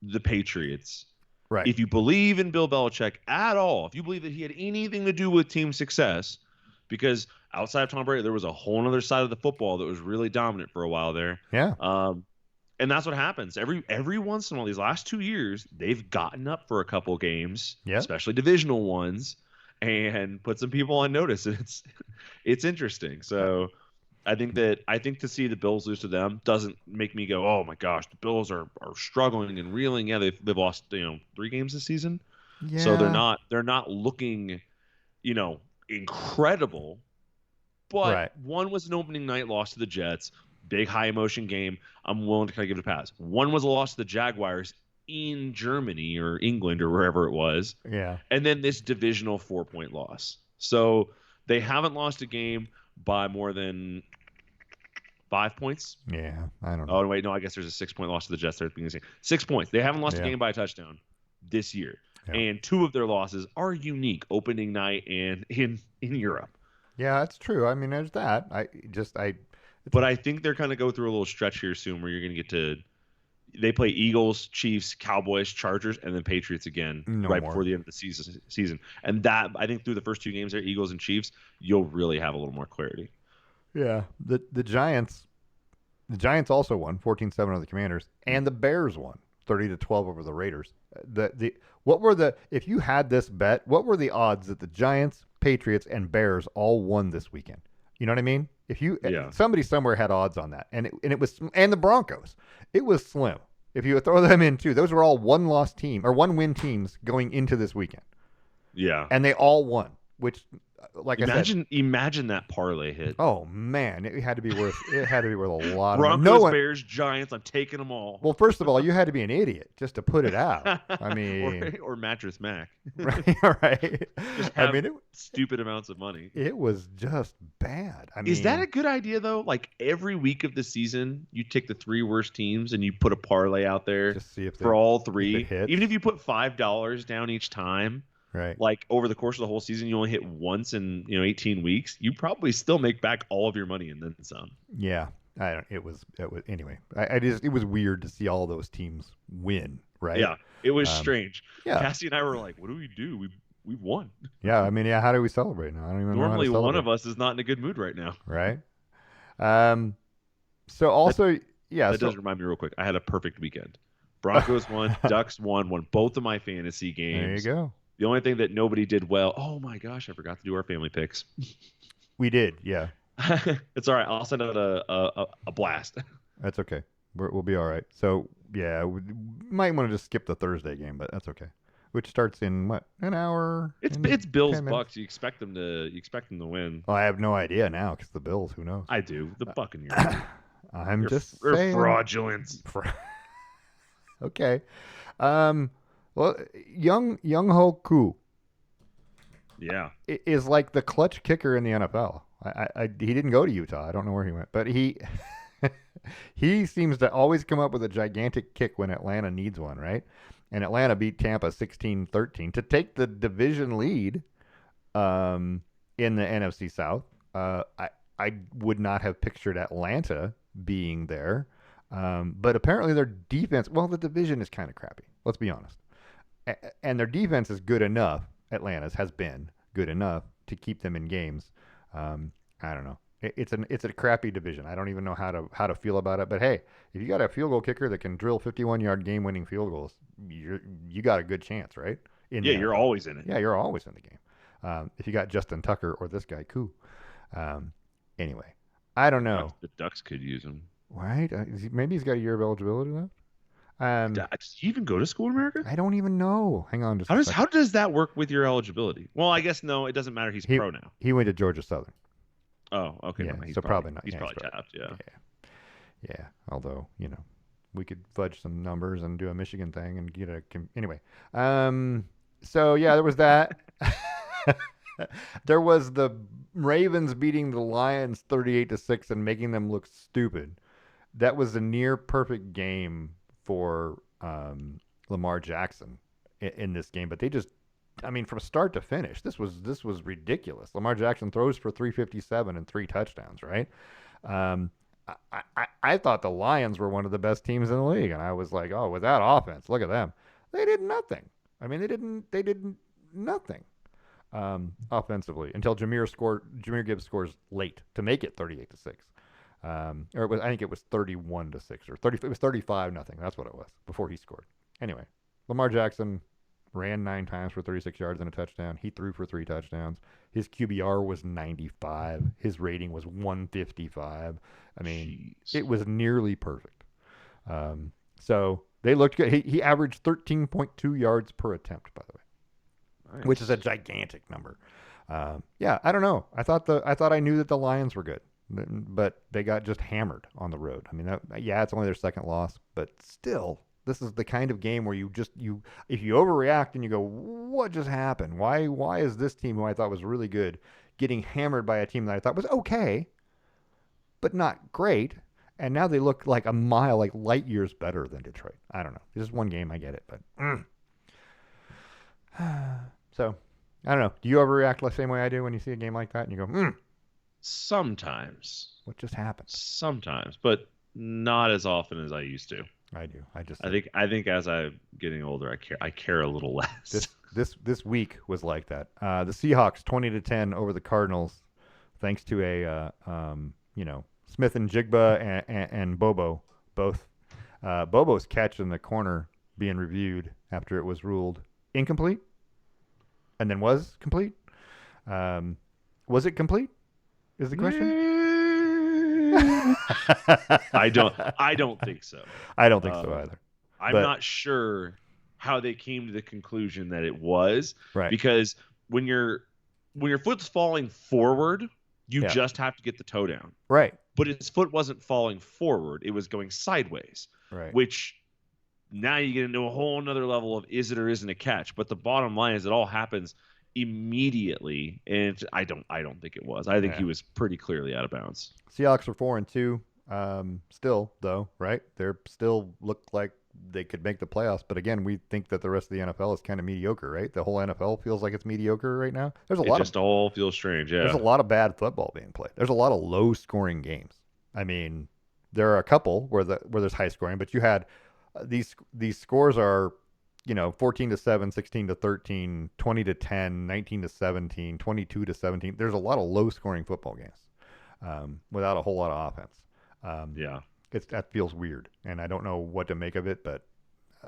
the Patriots. Right. If you believe in Bill Belichick at all, if you believe that he had anything to do with team success, because outside of Tom Brady, there was a whole other side of the football that was really dominant for a while there. Yeah. And that's what happens. Every once in a while, these last 2 years, they've gotten up for a couple games, especially divisional ones, and put some people on notice. And it's interesting. So I think to see the Bills lose to them doesn't make me go, oh my gosh, the Bills are struggling and reeling. Yeah, they've lost 3 games this season. Yeah. So they're not looking, incredible. But one was an opening night loss to the Jets, big high emotion game. I'm willing to kind of give it a pass. One was a loss to the Jaguars in Germany or England or wherever it was. Yeah. And then this divisional 4-point loss. So they haven't lost a game by more than 5 points. Yeah, I don't know. Oh wait, no, I guess there's a 6-point loss to the Jets there at the beginning of the season. 6 points. They haven't lost a game by a touchdown this year. Yeah. And 2 of their losses are unique, opening night and in Europe. Yeah, that's true. I mean, there's that. But I think they're going to go through a little stretch here soon where you're going to get to. They play Eagles, Chiefs, Cowboys, Chargers, and then Patriots again before the end of the season. And that, I think, through the first 2 games there, Eagles and Chiefs, you'll really have a little more clarity. Yeah, the Giants also won 14-7 over the Commanders, and the Bears won 30-12 over the Raiders. If you had this bet, what were the odds that the Giants, Patriots, and Bears all won this weekend? You know what I mean? Somebody somewhere had odds on that, and the Broncos, it was slim. If you throw them in too, those were all one-loss team or one-win teams going into this weekend. Yeah, and they all won. Which, like I said, imagine that parlay hit. Oh man, it had to be worth a lot of money. Broncos, Bears, Giants. I'm taking them all. Well, first of all, you had to be an idiot just to put it out. I mean, or Mattress Mac. right. Just have stupid amounts of money. It was just bad. Is that a good idea though? Like every week of the season, you take the 3 worst teams and you put a parlay out there just see if for all 3. Even if you put $5 down each time. Right. Like over the course of the whole season, you only hit once in 18 weeks. You probably still make back all of your money and then some. Yeah, It was anyway. It was weird to see all those teams win. Right. Yeah, it was strange. Yeah. Cassie and I were like, "What do we do? We won." Yeah, I mean, how do we celebrate now? I don't even know. Normally, one of us is not in a good mood right now. Right. So also, that does remind me real quick. I had a perfect weekend. Broncos won, Ducks won both of my fantasy games. There you go. The only thing that nobody did well, oh my gosh, I forgot to do our family picks. We did, yeah. It's all right. I'll send out a blast. That's okay. We'll be all right. So, yeah, we might want to just skip the Thursday game, but that's okay. Which starts in, what, an hour? It's Bills Bucks. You expect them to win. Well, I have no idea now because the Bills, who knows? I do. The Buccaneers. I'm just saying. Fraudulent. Okay. Well, Young Ho Koo, yeah, is like the clutch kicker in the NFL. He didn't go to Utah. I don't know where he went, but he seems to always come up with a gigantic kick when Atlanta needs one, right? And Atlanta beat Tampa 16-13 to take the division lead in the NFC South. I would not have pictured Atlanta being there, but apparently their defense. Well, the division is kind of crappy. Let's be honest. And their defense is good enough. Atlanta's has been good enough to keep them in games. I don't know. It's a crappy division. I don't even know how to feel about it. But hey, if you got a field goal kicker that can drill 51-yard game-winning field goals, you got a good chance, right? You're always in it. Yeah, you're always in the game. If you got Justin Tucker or this guy Koo. Anyway, I don't know. The Ducks could use him. Right? Maybe he's got a year of eligibility left. Does he even go to school in America? I don't even know. Hang on, how does that work with your eligibility? Well, I guess no, it doesn't matter. He's pro now. He went to Georgia Southern. Oh, okay. Yeah, he's probably not. He's probably tapped. Yeah. Yeah. Although we could fudge some numbers and do a Michigan thing and get a anyway. So yeah, there was that. There was the Ravens beating the Lions 38-6 and making them look stupid. That was a near perfect game for Lamar Jackson in this game, but they just, from start to finish, this was ridiculous. Lamar Jackson throws for 357 and 3 touchdowns, right? I thought the Lions were one of the best teams in the league, and I was like, oh, with that offense, look at them. They did nothing. They did nothing offensively until Jahmyr Gibbs scores late to make it 38-6. I think it was 31-6 or 30. It was 35-0. That's what it was before he scored. Anyway, Lamar Jackson ran 9 times for 36 yards and a touchdown. He threw for 3 touchdowns. His QBR was 95. His rating was 155. Jeez. It was nearly perfect. So they looked good. He averaged 13.2 yards per attempt, by the way, nice. Which is a gigantic number. Yeah, I don't know. I thought I knew that the Lions were good, but they got just hammered on the road. It's only their second loss, but still, this is the kind of game where if you overreact and you go, what just happened? Why is this team, who I thought was really good, getting hammered by a team that I thought was okay, but not great? And now they look like light years better than Detroit. I don't know. This is one game, I get it, but so I don't know. Do you overreact the same way I do when you see a game like that and you go, Sometimes. What just happened? Sometimes, but not as often as I used to. I do. I think as I'm getting older, I care a little less. This week was like that. The Seahawks 20-10 over the Cardinals, thanks to a Smith and Jigba and Bobo both. Bobo's catch in the corner being reviewed after it was ruled incomplete and then was complete. Was it complete? Is the question? I don't think so. I don't think so either. I'm But not sure how they came to the conclusion that it was, right, because when your foot's falling forward, you yeah, just have to get the toe down. right, But his foot wasn't falling forward, it was going sideways, right. which now you get into a whole nother level of is it or isn't a catch. But the bottom line is it all happens immediately, and I don't think it was. I think Yeah. he was pretty clearly out of bounds. Seahawks are 4-2. Still though, right? They're still look like they could make the playoffs. But again, we think that the rest of the NFL is kind of mediocre, right? The whole NFL feels like it's mediocre right now. It just all feels strange. There's a Yeah. lot of bad football being played. There's a lot of low scoring games. I mean, there are a couple where there's high scoring, but you had these scores are 14-7, 16-13, 20-10, 19-17, 22-17. There's a lot of low scoring football games without a whole lot of offense. Yeah. That feels weird, and I don't know what to make of it. But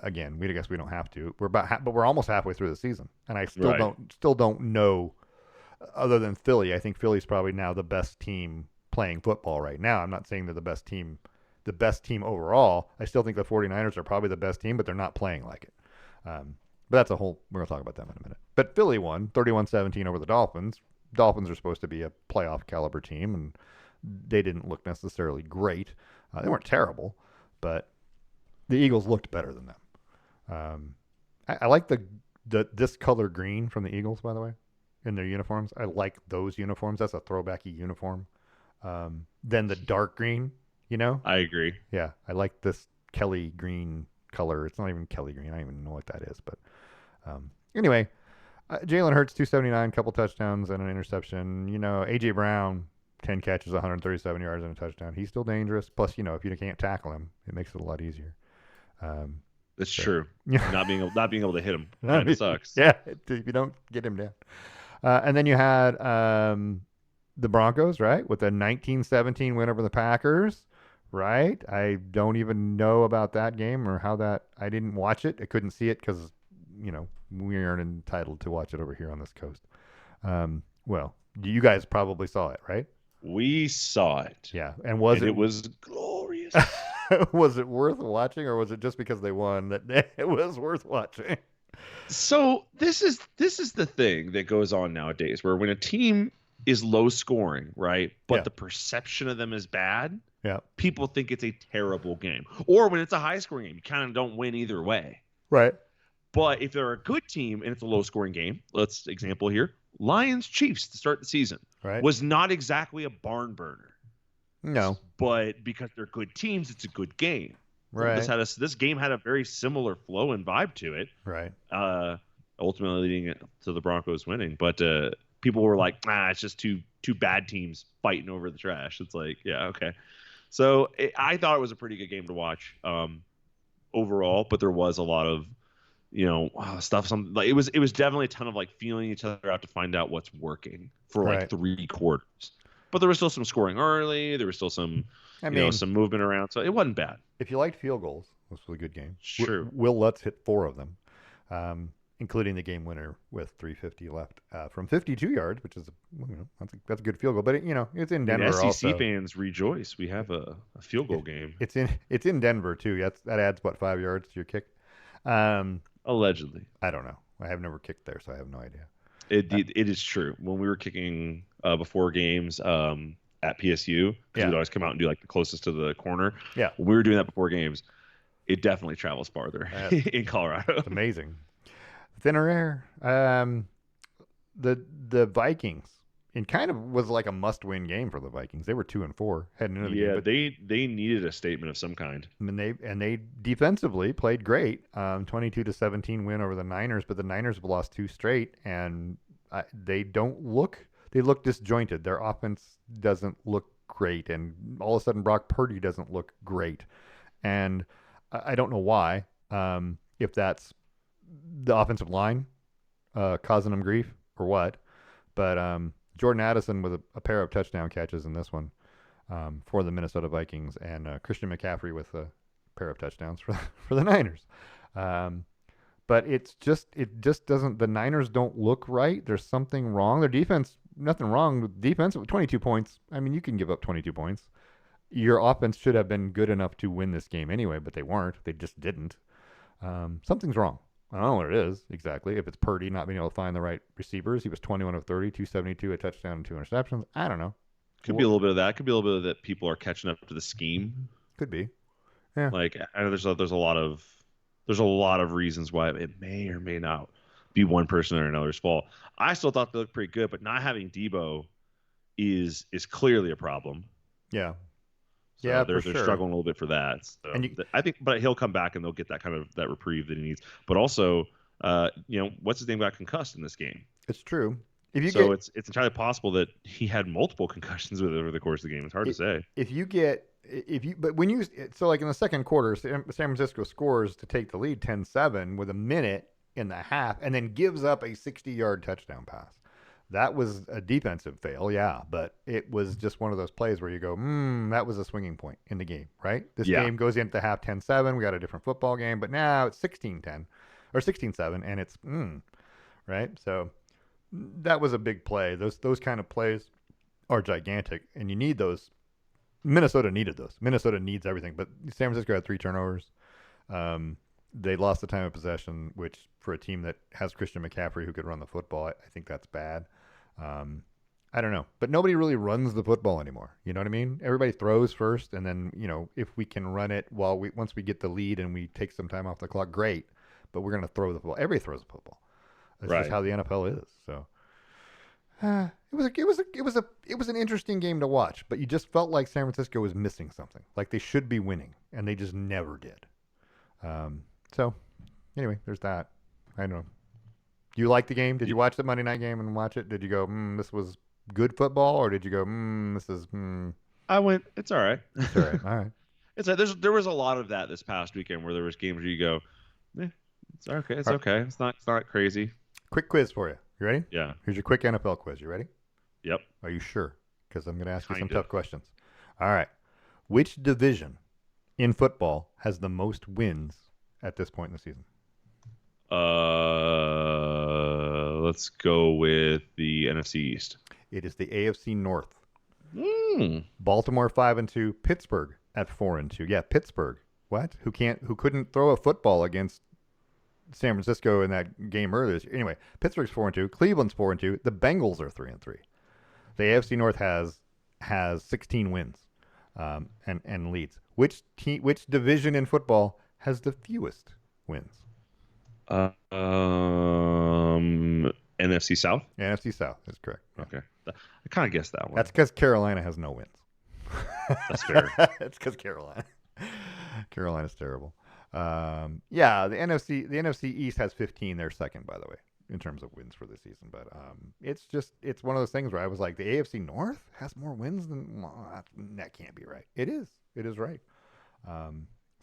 again, I guess we don't have to. But we're almost halfway through the season, and I Right. still don't know. Other than Philly, I think Philly's probably now the best team playing football right now. I'm not saying they're the best team overall. I still think the 49ers are probably the best team, but they're not playing like it. But that's we're going to talk about them in a minute. But Philly won 31-17 over the Dolphins. Dolphins are supposed to be a playoff caliber team, and they didn't look necessarily great. They weren't terrible, but the Eagles looked better than them. I like this color green from the Eagles, by the way, in their uniforms. I like those uniforms. That's a throwbacky uniform. Then the dark green, I agree. yeah, I like this Kelly green color. It's not even Kelly green. I don't even know what that is. But anyway, Jalen Hurts 279, couple touchdowns and an interception. AJ Brown 10 catches, 137 yards and a touchdown. He's still dangerous. Plus, if you can't tackle him, it makes it a lot easier. That's So, true. yeah, Not being able to hit him kind of sucks. yeah, if you don't get him down. And then you had the Broncos, right, with a 19-17 win over the Packers, right? I don't even know about that game or how that. I didn't watch it. I couldn't see it because we aren't entitled to watch it over here on this coast. Well, you guys probably saw it, right? We saw it. Yeah, and It was glorious. was it worth watching, or was it just because they won that it was worth watching? So this is the thing that goes on nowadays, where when a team is low scoring, right, but Yeah. the perception of them is bad, Yeah, people think it's a terrible game. Or when it's a high scoring game, you kind of don't win either way. right. But if they're a good team and it's a low scoring game, let's example here, Lions Chiefs to start the season Right. was not exactly a barn burner. No. But because they're good teams, it's a good game. Right. This game had a very similar flow and vibe to it. Right. Ultimately leading it to the Broncos winning. But people were like, it's just two bad teams fighting over the trash. It's like, yeah, okay. So I thought it was a pretty good game to watch overall, but there was a lot of stuff. Something like it was definitely a ton of like feeling each other out to find out what's working for like Right. 3 quarters. But there was still some scoring early. There was still some some movement around. So it wasn't bad. If you liked field goals, this was a good game. True. Will Lutz hit 4 of them, including the game winner with 3:50 left from 52 yards, which is that's a good field goal. But it's in Denver. SEC also. fans rejoice. We have a field goal game. It's in Denver too. That adds what 5 yards to your kick. Allegedly. I don't know. I have never kicked there, so I have no idea. It is true. When we were kicking before games at PSU, because we'd always come out and do like the closest to the corner. Yeah. When we were doing that before games, it definitely travels farther in Colorado. It's amazing. Thinner air. The Vikings. It kind of was like a must-win game for the Vikings. They were 2-4 heading into the game. Yeah, But they needed a statement of some kind. they defensively played great. 22-17 win over the Niners, but the Niners have lost 2 straight, and they look disjointed. Their offense doesn't look great, and all of a sudden Brock Purdy doesn't look great, and I don't know why. If that's the offensive line causing them grief or what, but Jordan Addison with a pair of touchdown catches in this one for the Minnesota Vikings, and Christian McCaffrey with a pair of touchdowns for the Niners. Um, but it just doesn't. The Niners don't look right. There's something wrong. Their defense, nothing wrong with defense. 22 points. I mean, you can give up 22 points. Your offense should have been good enough to win this game anyway, but they weren't. They just didn't. Something's wrong. I don't know what it is exactly. If it's Purdy not being able to find the right receivers, he was 21 of 30, 272, a touchdown, and 2 interceptions. I don't know. Could be a little bit of that. Could be a little bit of that people are catching up to the scheme. Could be. Yeah. Like I know there's a lot of reasons why it may or may not be one person or another's fault. I still thought they looked pretty good, but not having Debo is clearly a problem. Yeah. So Yeah, they're for sure. struggling a little bit for that. So And you, I think, but he'll come back and they'll get that kind of that reprieve that he needs. But also, what's his name got concussed in this game? it's true. If you So get it's entirely possible that he had multiple concussions with it over the course of the game. It's hard to say. but when you so like in the second quarter, San Francisco scores to take the lead 10-7 with a minute in the half, and then gives up a 60-yard touchdown pass. That was a defensive fail, yeah, but it was just one of those plays where you go, that was a swinging point in the game, right? This Yeah. game goes into the half 10-7. We got a different football game, but now it's 16-10 or 16-7, and it's right. So that was a big play. Those kind of plays are gigantic, and you need those. Minnesota needed those. Minnesota needs everything, but San Francisco had 3 turnovers. They lost the time of possession, which for a team that has Christian McCaffrey who could run the football, I think that's bad. I don't know, but nobody really runs the football anymore. You know what I mean? Everybody throws first, and then if we can run it once we get the lead and we take some time off the clock, great. But we're going to throw the football. Everybody throws the football. That's just Right. how the NFL is. So it was an interesting game to watch, but you just felt like San Francisco was missing something. Like they should be winning, and they just never did. So anyway, there's that. I don't know. Do you like the game? Did you watch the Monday night game and watch it? Did you go, this was good football, or did you go, this is, I went. It's all right. it's all right, all right. It's like there was a lot of that this past weekend where there was games where you go, it's okay. It's All right. okay. It's not crazy. Quick quiz for you. You ready? Yeah. Here's your quick NFL quiz. You ready? Yep. Are you sure? Because I'm going to ask you some Kind of. tough questions. All right. Which division in football has the most wins at this point in the season? Let's go with the NFC East. It is the AFC North. Mm. Baltimore 5-2, Pittsburgh at 4-2. Yeah, Pittsburgh. What? Who couldn't throw a football against San Francisco in that game earlier this year. Anyway, Pittsburgh's 4-2, Cleveland's 4-2, the Bengals are 3-3. The AFC North has 16 wins, and leads. Which division in football has the fewest wins? NFC South. NFC South is correct. Yeah. Okay. I kind of guessed that one. That's because Carolina has no wins. That's fair. It's because Carolina's terrible. Yeah, the NFC East has 15. They're second, by the way, in terms of wins for the season. But it's one of those things where I was like, the AFC North has more wins than that can't be right. It is. It is right.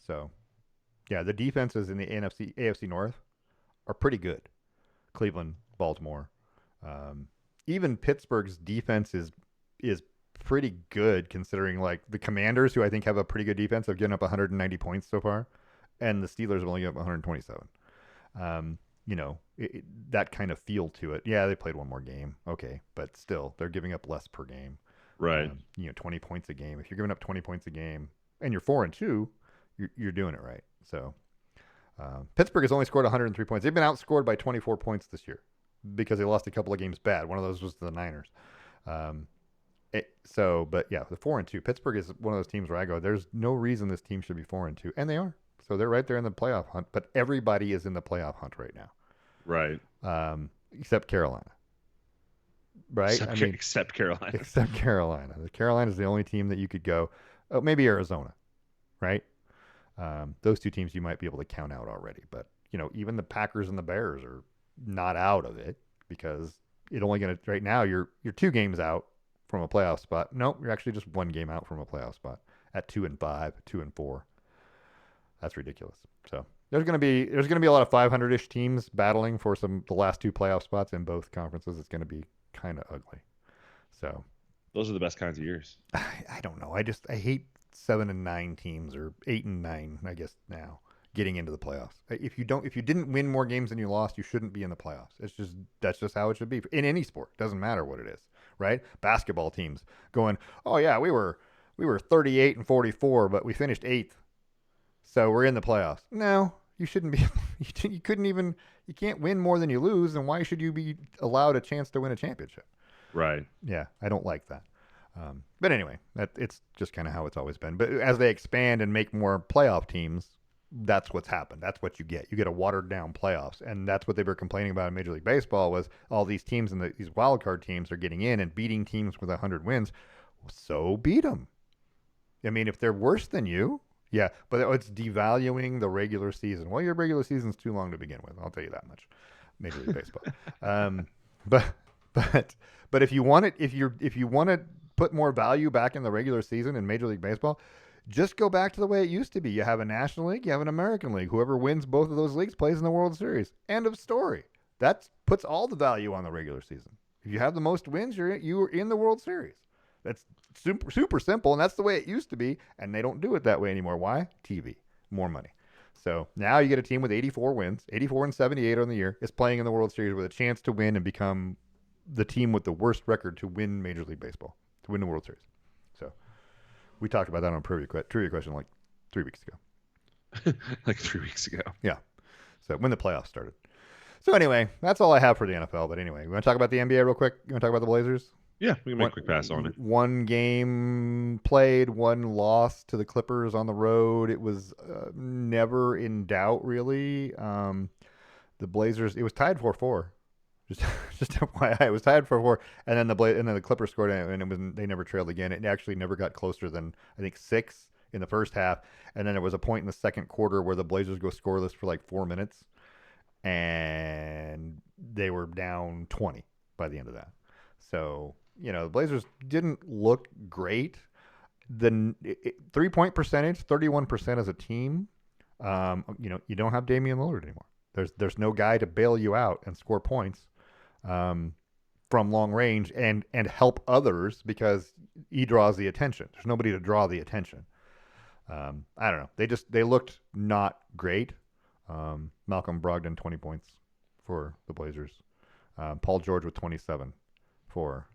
So, yeah, the defenses in the AFC North are pretty good. Cleveland, Baltimore, even Pittsburgh's defense is pretty good considering like the Commanders, who I think have a pretty good defense, have given up 190 points so far, and the Steelers have only given up 127. That kind of feel to it. Yeah, they played one more game, okay, but still they're giving up less per game. Right. 20 points a game. If you're giving up 20 points a game and you're 4-2, you're doing it right. So Pittsburgh has only scored 103 points. They've been outscored by 24 points this year because they lost a couple of games bad. One of those was the Niners. But yeah, the 4-2. Pittsburgh is one of those teams where I go, there's no reason this team should be 4-2, and they are. So they're right there in the playoff hunt. But everybody is in the playoff hunt right now, Right. except Carolina. Right? Except Carolina. Except Carolina. Carolina is the only team that you could go. Oh, maybe Arizona, right? Those two teams you might be able to count out already. But even the Packers and the Bears are not out of it because it only going to right now. You're 2 games out from a playoff spot. Nope, you're actually just 1 game out from a playoff spot at 2-5, 2-4. That's ridiculous. So there's going to be a lot of 500-ish teams battling for the last 2 playoff spots in both conferences. It's going to be kind of ugly. So Those are the best kinds of years. I don't know. I hate 7-9 teams or 8-9. I guess now. getting into the playoffs. If you didn't win more games than you lost, you shouldn't be in the playoffs. That's just how it should be in any sport. Doesn't matter what it is, right? Basketball teams going, oh yeah, we were 38 and 44, but we finished 8th, so we're in the playoffs. No, you shouldn't be. You couldn't even. You can't win more than you lose, and why should you be allowed a chance to win a championship? Right. Yeah, I don't like that. But anyway, it's just kind of how it's always been. But as they expand and make more playoff teams, that's what's happened. That's what you get. You get a watered down playoffs, and that's what they were complaining about in Major League Baseball was all these teams and these wild card teams are getting in and beating teams with 100 wins. So beat them. I mean, if they're worse than you, yeah, but it's devaluing the regular season. Well, your regular season's too long to begin with. I'll tell you that much. Major League Baseball. But but if you want it, if you want to put more value back in the regular season in Major League Baseball, just go back to the way it used to be. You have a National League, you have an American League. Whoever wins both of those leagues plays in the World Series. End of story. That puts all the value on the regular season. If you have the most wins, you're in the World Series. That's super simple, and that's the way it used to be, and they don't do it that way anymore. Why? TV. More money. So now you get a team with 84 wins, 84 and 78 on the year, is playing in the World Series with a chance to win and become the team with the worst record to win Major League Baseball, to win the World Series. So we talked about that on a trivia question like 3 weeks ago. Like 3 weeks ago. Yeah. So when the playoffs started. So anyway, that's all I have for the NFL. But anyway, we want to talk about the NBA real quick? You want to talk about the Blazers? Yeah, we can make a quick pass on it. One game played, one loss to the Clippers on the road. It was never in doubt, really. The Blazers, it was tied 4-4. Just FYI, it was tied 4-4, and then the Clippers scored, and they never trailed again. It actually never got closer than I think 6 in the first half, and then there was a point in the second quarter where the Blazers go scoreless for like 4 minutes, and they were down 20 by the end of that. So the Blazers didn't look great. The 3-point percentage, 31% as a team. You don't have Damian Lillard anymore. There's no guy to bail you out and score points from long range and help others because he draws the attention. There's nobody to draw the attention. I don't know. They looked not great. Malcolm Brogdon 20 points for the Blazers. Paul George with 27 for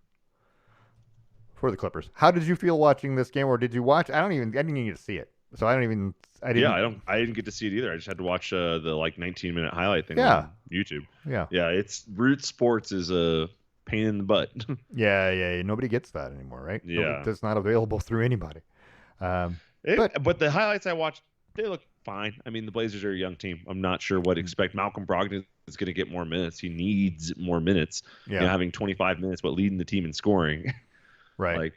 the Clippers. How did you feel watching this game, or did you watch? I didn't even get to see it, so I didn't. I didn't get to see it either. I just had to watch the 19-minute highlight thing on YouTube. Yeah. It's Root Sports is a pain in the butt. Yeah. Nobody gets that anymore, right? Yeah, it's not available through anybody. But the highlights I watched, they look fine. I mean, the Blazers are a young team. I'm not sure what to expect. Malcolm Brogdon is going to get more minutes. He needs more minutes. Yeah. Having 25 minutes, but leading the team in scoring. Right. Like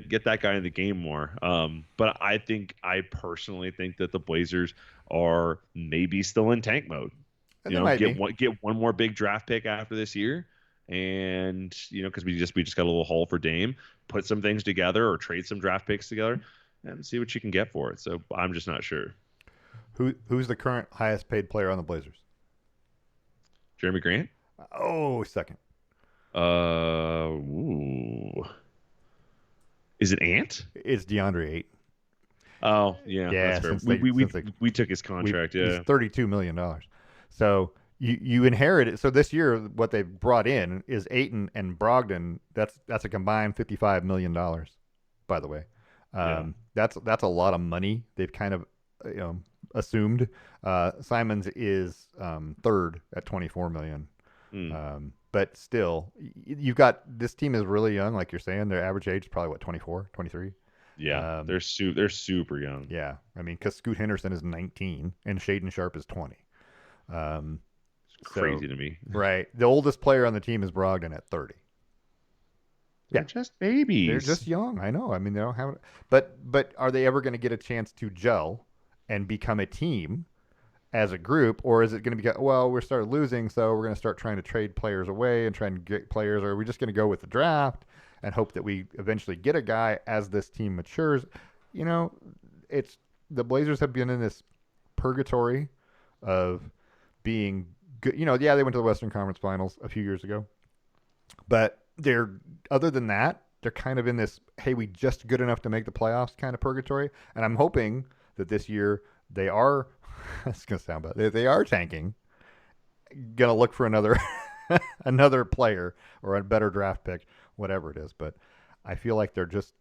get that guy in the game more. But I personally think that the Blazers are maybe still in tank mode. Get one more big draft pick after this year, and because we just got a little haul for Dame, put some things together or trade some draft picks together, and see what you can get for it. So I'm just not sure. Who's the current highest paid player on the Blazers? Jeremy Grant. Oh, second. Ooh. Is it Ant? It's DeAndre Ayton. Oh, yeah. That's fair. We took his contract, He's $32 million. So you inherit it. So this year, what they brought in is Ayton and Brogdon. That's a combined $55 million, by the way. That's a lot of money. They've kind of assumed. Simons is third at $24 million. But still, you've got this team is really young, like you're saying. Their average age is probably, what, 24, 23? Yeah, they're super young. Yeah, I mean, because Scoot Henderson is 19 and Shaden Sharp is 20. It's crazy to me. Right. The oldest player on the team is Brogdon at 30. They're just babies. They're just young. I know. I mean, they don't have it. But are they ever going to get a chance to gel and become a team as a group, or is it going to be, we're starting losing, so we're going to start trying to trade players away and trying to get players, or are we just going to go with the draft and hope that we eventually get a guy as this team matures? It's the Blazers have been in this purgatory of being good. They went to the Western Conference Finals a few years ago, but other than that, they're kind of in this, hey, we just good enough to make the playoffs kind of purgatory. And I'm hoping that this year they are. It's gonna sound bad. They are tanking. Gonna look for another another player or a better draft pick, whatever it is. But I feel like there's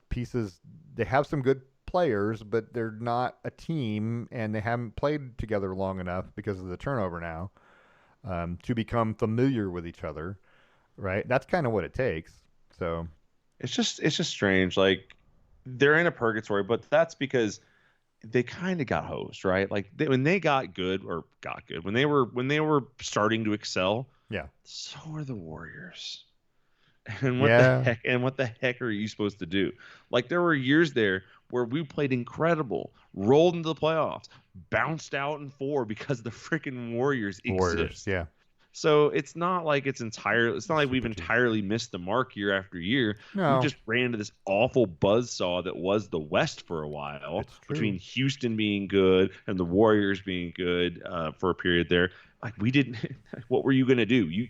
pieces. They have some good players, but they're not a team, and they haven't played together long enough because of the turnover now to become familiar with each other. Right? That's kind of what it takes. So It's just strange. Like they're in a purgatory, but that's because they kind of got hosed, right? Like when they got good, when they were starting to excel, yeah, so are the Warriors. And yeah, what the heck are you supposed to do? Like there were years there where we played incredible, rolled into the playoffs, bounced out in four because the freaking Warriors Warriors. exist. Yeah, So it's not like we've super team. entirely missed the mark year after year. We No, just ran into this awful buzzsaw that was the West for a while, it's true. between Houston being good and the Warriors being good for a period there. Like we didn't. What were you gonna do?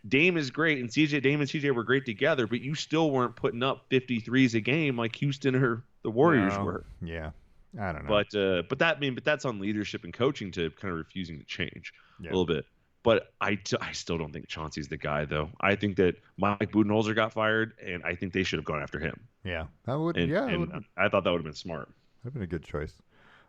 Dame is great, and Dame and CJ were great together, but you still weren't putting up 53s a game like Houston or the Warriors No, were. yeah, I don't know. But that's on leadership and coaching to kind of refusing to change a Yeah, little bit. But I still don't think Chauncey's the guy, though. I think that Mike Budenholzer got fired, and I think they should have gone after him. yeah, that would. And Yeah, it and would I thought that would have been smart. have been a good choice.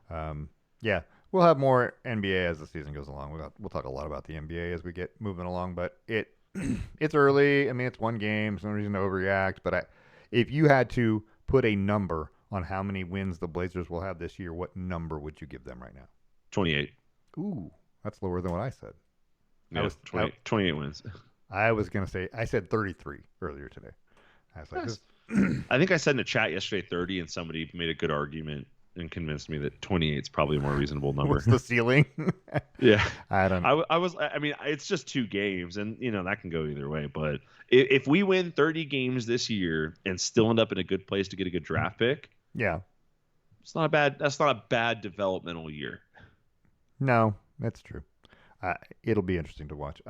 Yeah, we'll have more NBA as the season goes along. We'll talk a lot about the NBA as we get moving along, but it's early. I mean, it's one game, so no reason to overreact. But if you had to put a number on how many wins the Blazers will have this year, what number would you give them right now? 28. Ooh, that's lower than what I said. I Yeah, was I, 28 wins. I was gonna say I said 33 earlier today. I was like, Yes. I think I said in the chat yesterday 30, and somebody made a good argument and convinced me that 28 is probably a more reasonable number. what's the ceiling? Yeah. I don't. I mean, it's just 2 games, and that can go either way. But if we win 30 games this year and still end up in a good place to get a good draft pick, Yeah, that's not a bad developmental year. no, that's true. It'll be interesting to watch.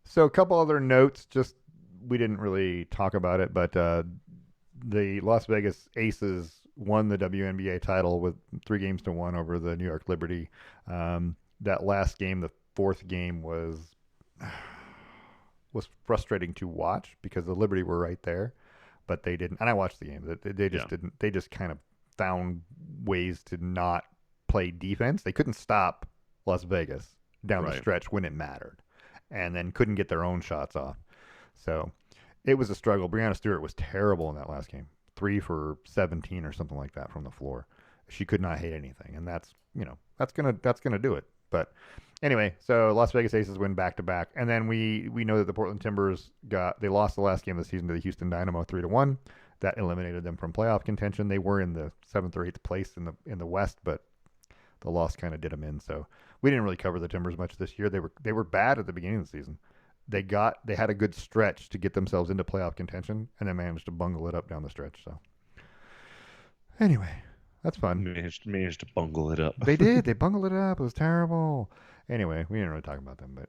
So a couple other notes. Just we didn't really talk about it, but the Las Vegas Aces won the WNBA title with 3 games to 1 over the New York Liberty. That last game, the fourth game, was frustrating to watch because the Liberty were right there, but they didn't. And I watched the game. They just Yeah. didn't. They just kind of found ways to not play defense. They couldn't stop Las Vegas down the Right. stretch when it mattered, and then couldn't get their own shots off. So it was a struggle. Breanna Stewart was terrible in that last game. 3 for 17 or something like that from the floor. She could not hit anything, and that's gonna do it. But anyway, so Las Vegas Aces win back to back, and then we know that the Portland Timbers they lost the last game of the season to the Houston Dynamo 3-1. That eliminated them from playoff contention. They were in the 7th or 8th place in the West, but the loss kind of did them in. So we didn't really cover the Timbers much this year. They were bad at the beginning of the season. They had a good stretch to get themselves into playoff contention, and then managed to bungle it up down the stretch. So anyway, that's fun. Managed to bungle it up. They did. They bungled it up. It was terrible. Anyway, we didn't really talk about them, but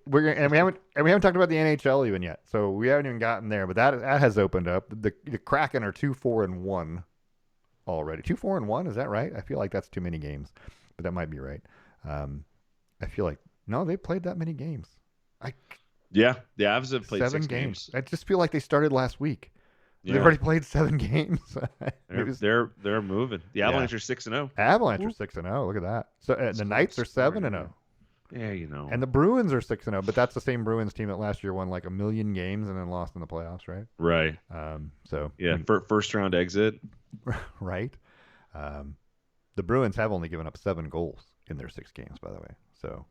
we haven't talked about the NHL even yet. So we haven't even gotten there. But that has opened up. The Kraken are 2-4-1 already. 2-4-1, is that right? I feel like that's too many games, but that might be right. I feel like no, they played that many games. Yeah, the Avs have played 7 6 games. games. I just feel like they started last week. Yeah. They've already played 7 games. They're moving. The Avalanche are 6-0. Avalanche are 6-0. Look at that. So the Knights are 7-0. Yeah, And the Bruins are 6-0, but that's the same Bruins team that last year won like a million games and then lost in the playoffs, right? Right. So Yeah, first round exit. right. The Bruins have only given up 7 goals in their 6 games, by the way. So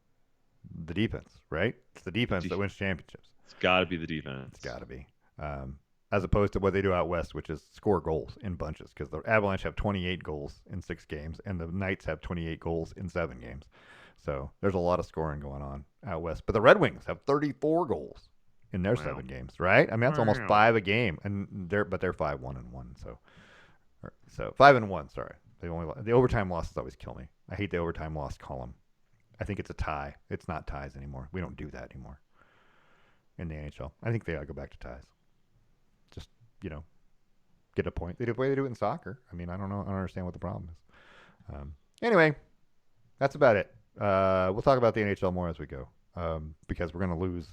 the defense, right? It's the defense that wins championships. It's got to be the defense. It's got to be. As opposed to what they do out west, which is score goals in bunches, because the Avalanche have 28 goals in 6 games, and the Knights have 28 goals in 7 games. So there's a lot of scoring going on out west. But the Red Wings have 34 goals in their 7 games, right? I mean, that's almost 5 a game, and they're 5-1-1. So 5-1. Sorry, the overtime losses always kill me. I hate the overtime loss column. I think it's a tie. It's not ties anymore. We don't do that anymore in the NHL. I think they ought to go back to ties. Just, get a point. The way they do it in soccer. I mean, I don't know. I don't understand what the problem is. Anyway, that's about it. We'll talk about the NHL more as we go, because we're going to lose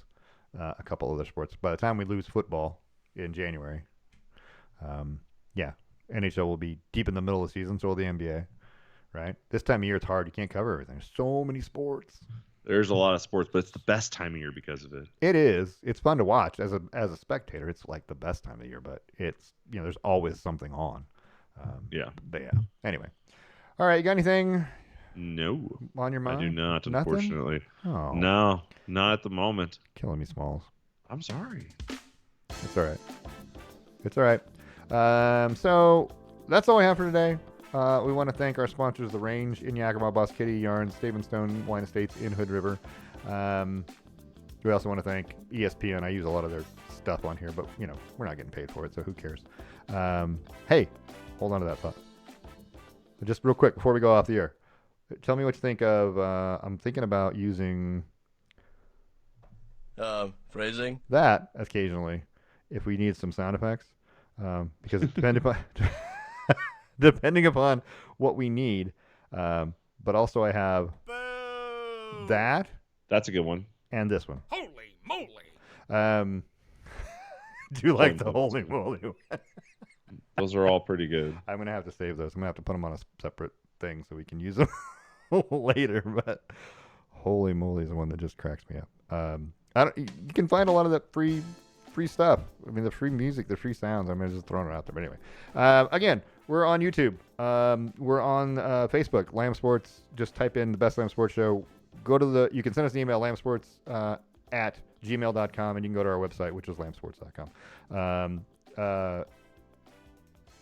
a couple other sports. By the time we lose football in January, yeah, NHL will be deep in the middle of the season, so will the NBA, right? This time of year, it's hard. You can't cover everything. There's so many sports. There's a lot of sports, but it's the best time of year because of it. It is. It's fun to watch as a spectator. It's like the best time of year, but it's there's always something on. Yeah. But yeah. Anyway, all right. You got anything No, on your mind? I do not. Nothing? Unfortunately, Oh, no, not at the moment. killing me, Smalls. I'm sorry. It's all right. It's all right. So that's all we have for today. We want to thank our sponsors, The Range in Yakima, Boss Kitty Yarns, Stone Wine Estates in Hood River. We also want to thank ESPN. I use a lot of their stuff on here, but we're not getting paid for it, so who cares? Hey, hold on to that thought. Just real quick before we go off the air, tell me what you think of. I'm thinking about using phrasing that occasionally if we need some sound effects, because depending upon what we need. But also I have that That's a good one. and this one. Holy moly! Do you like the holy moly? Those are all pretty good. I'm gonna have to save those. I'm gonna have to put them on a separate thing so we can use them later. But holy moly is the one that just cracks me up. You can find a lot of that free stuff. I mean, the free music, the free sounds. I'm just throwing it out there. But anyway, again, we're on YouTube. We're on Facebook, Lamm Sports. Just type in the Best Lamm Sports Show. You can send us an email, lambsports at gmail.com, and you can go to our website, which is lambsports.com.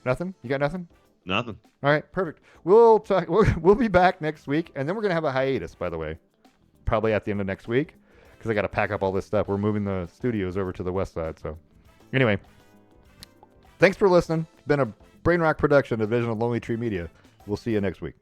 Nothing? You got nothing? Nothing. All right, perfect. We'll talk. We'll be back next week, and then we're gonna have a hiatus. By the way, probably at the end of next week, because I got to pack up all this stuff. We're moving the studios over to the west side. So, anyway, thanks for listening. It's been a Brain Rock production, a division of Lonely Tree Media. We'll see you next week.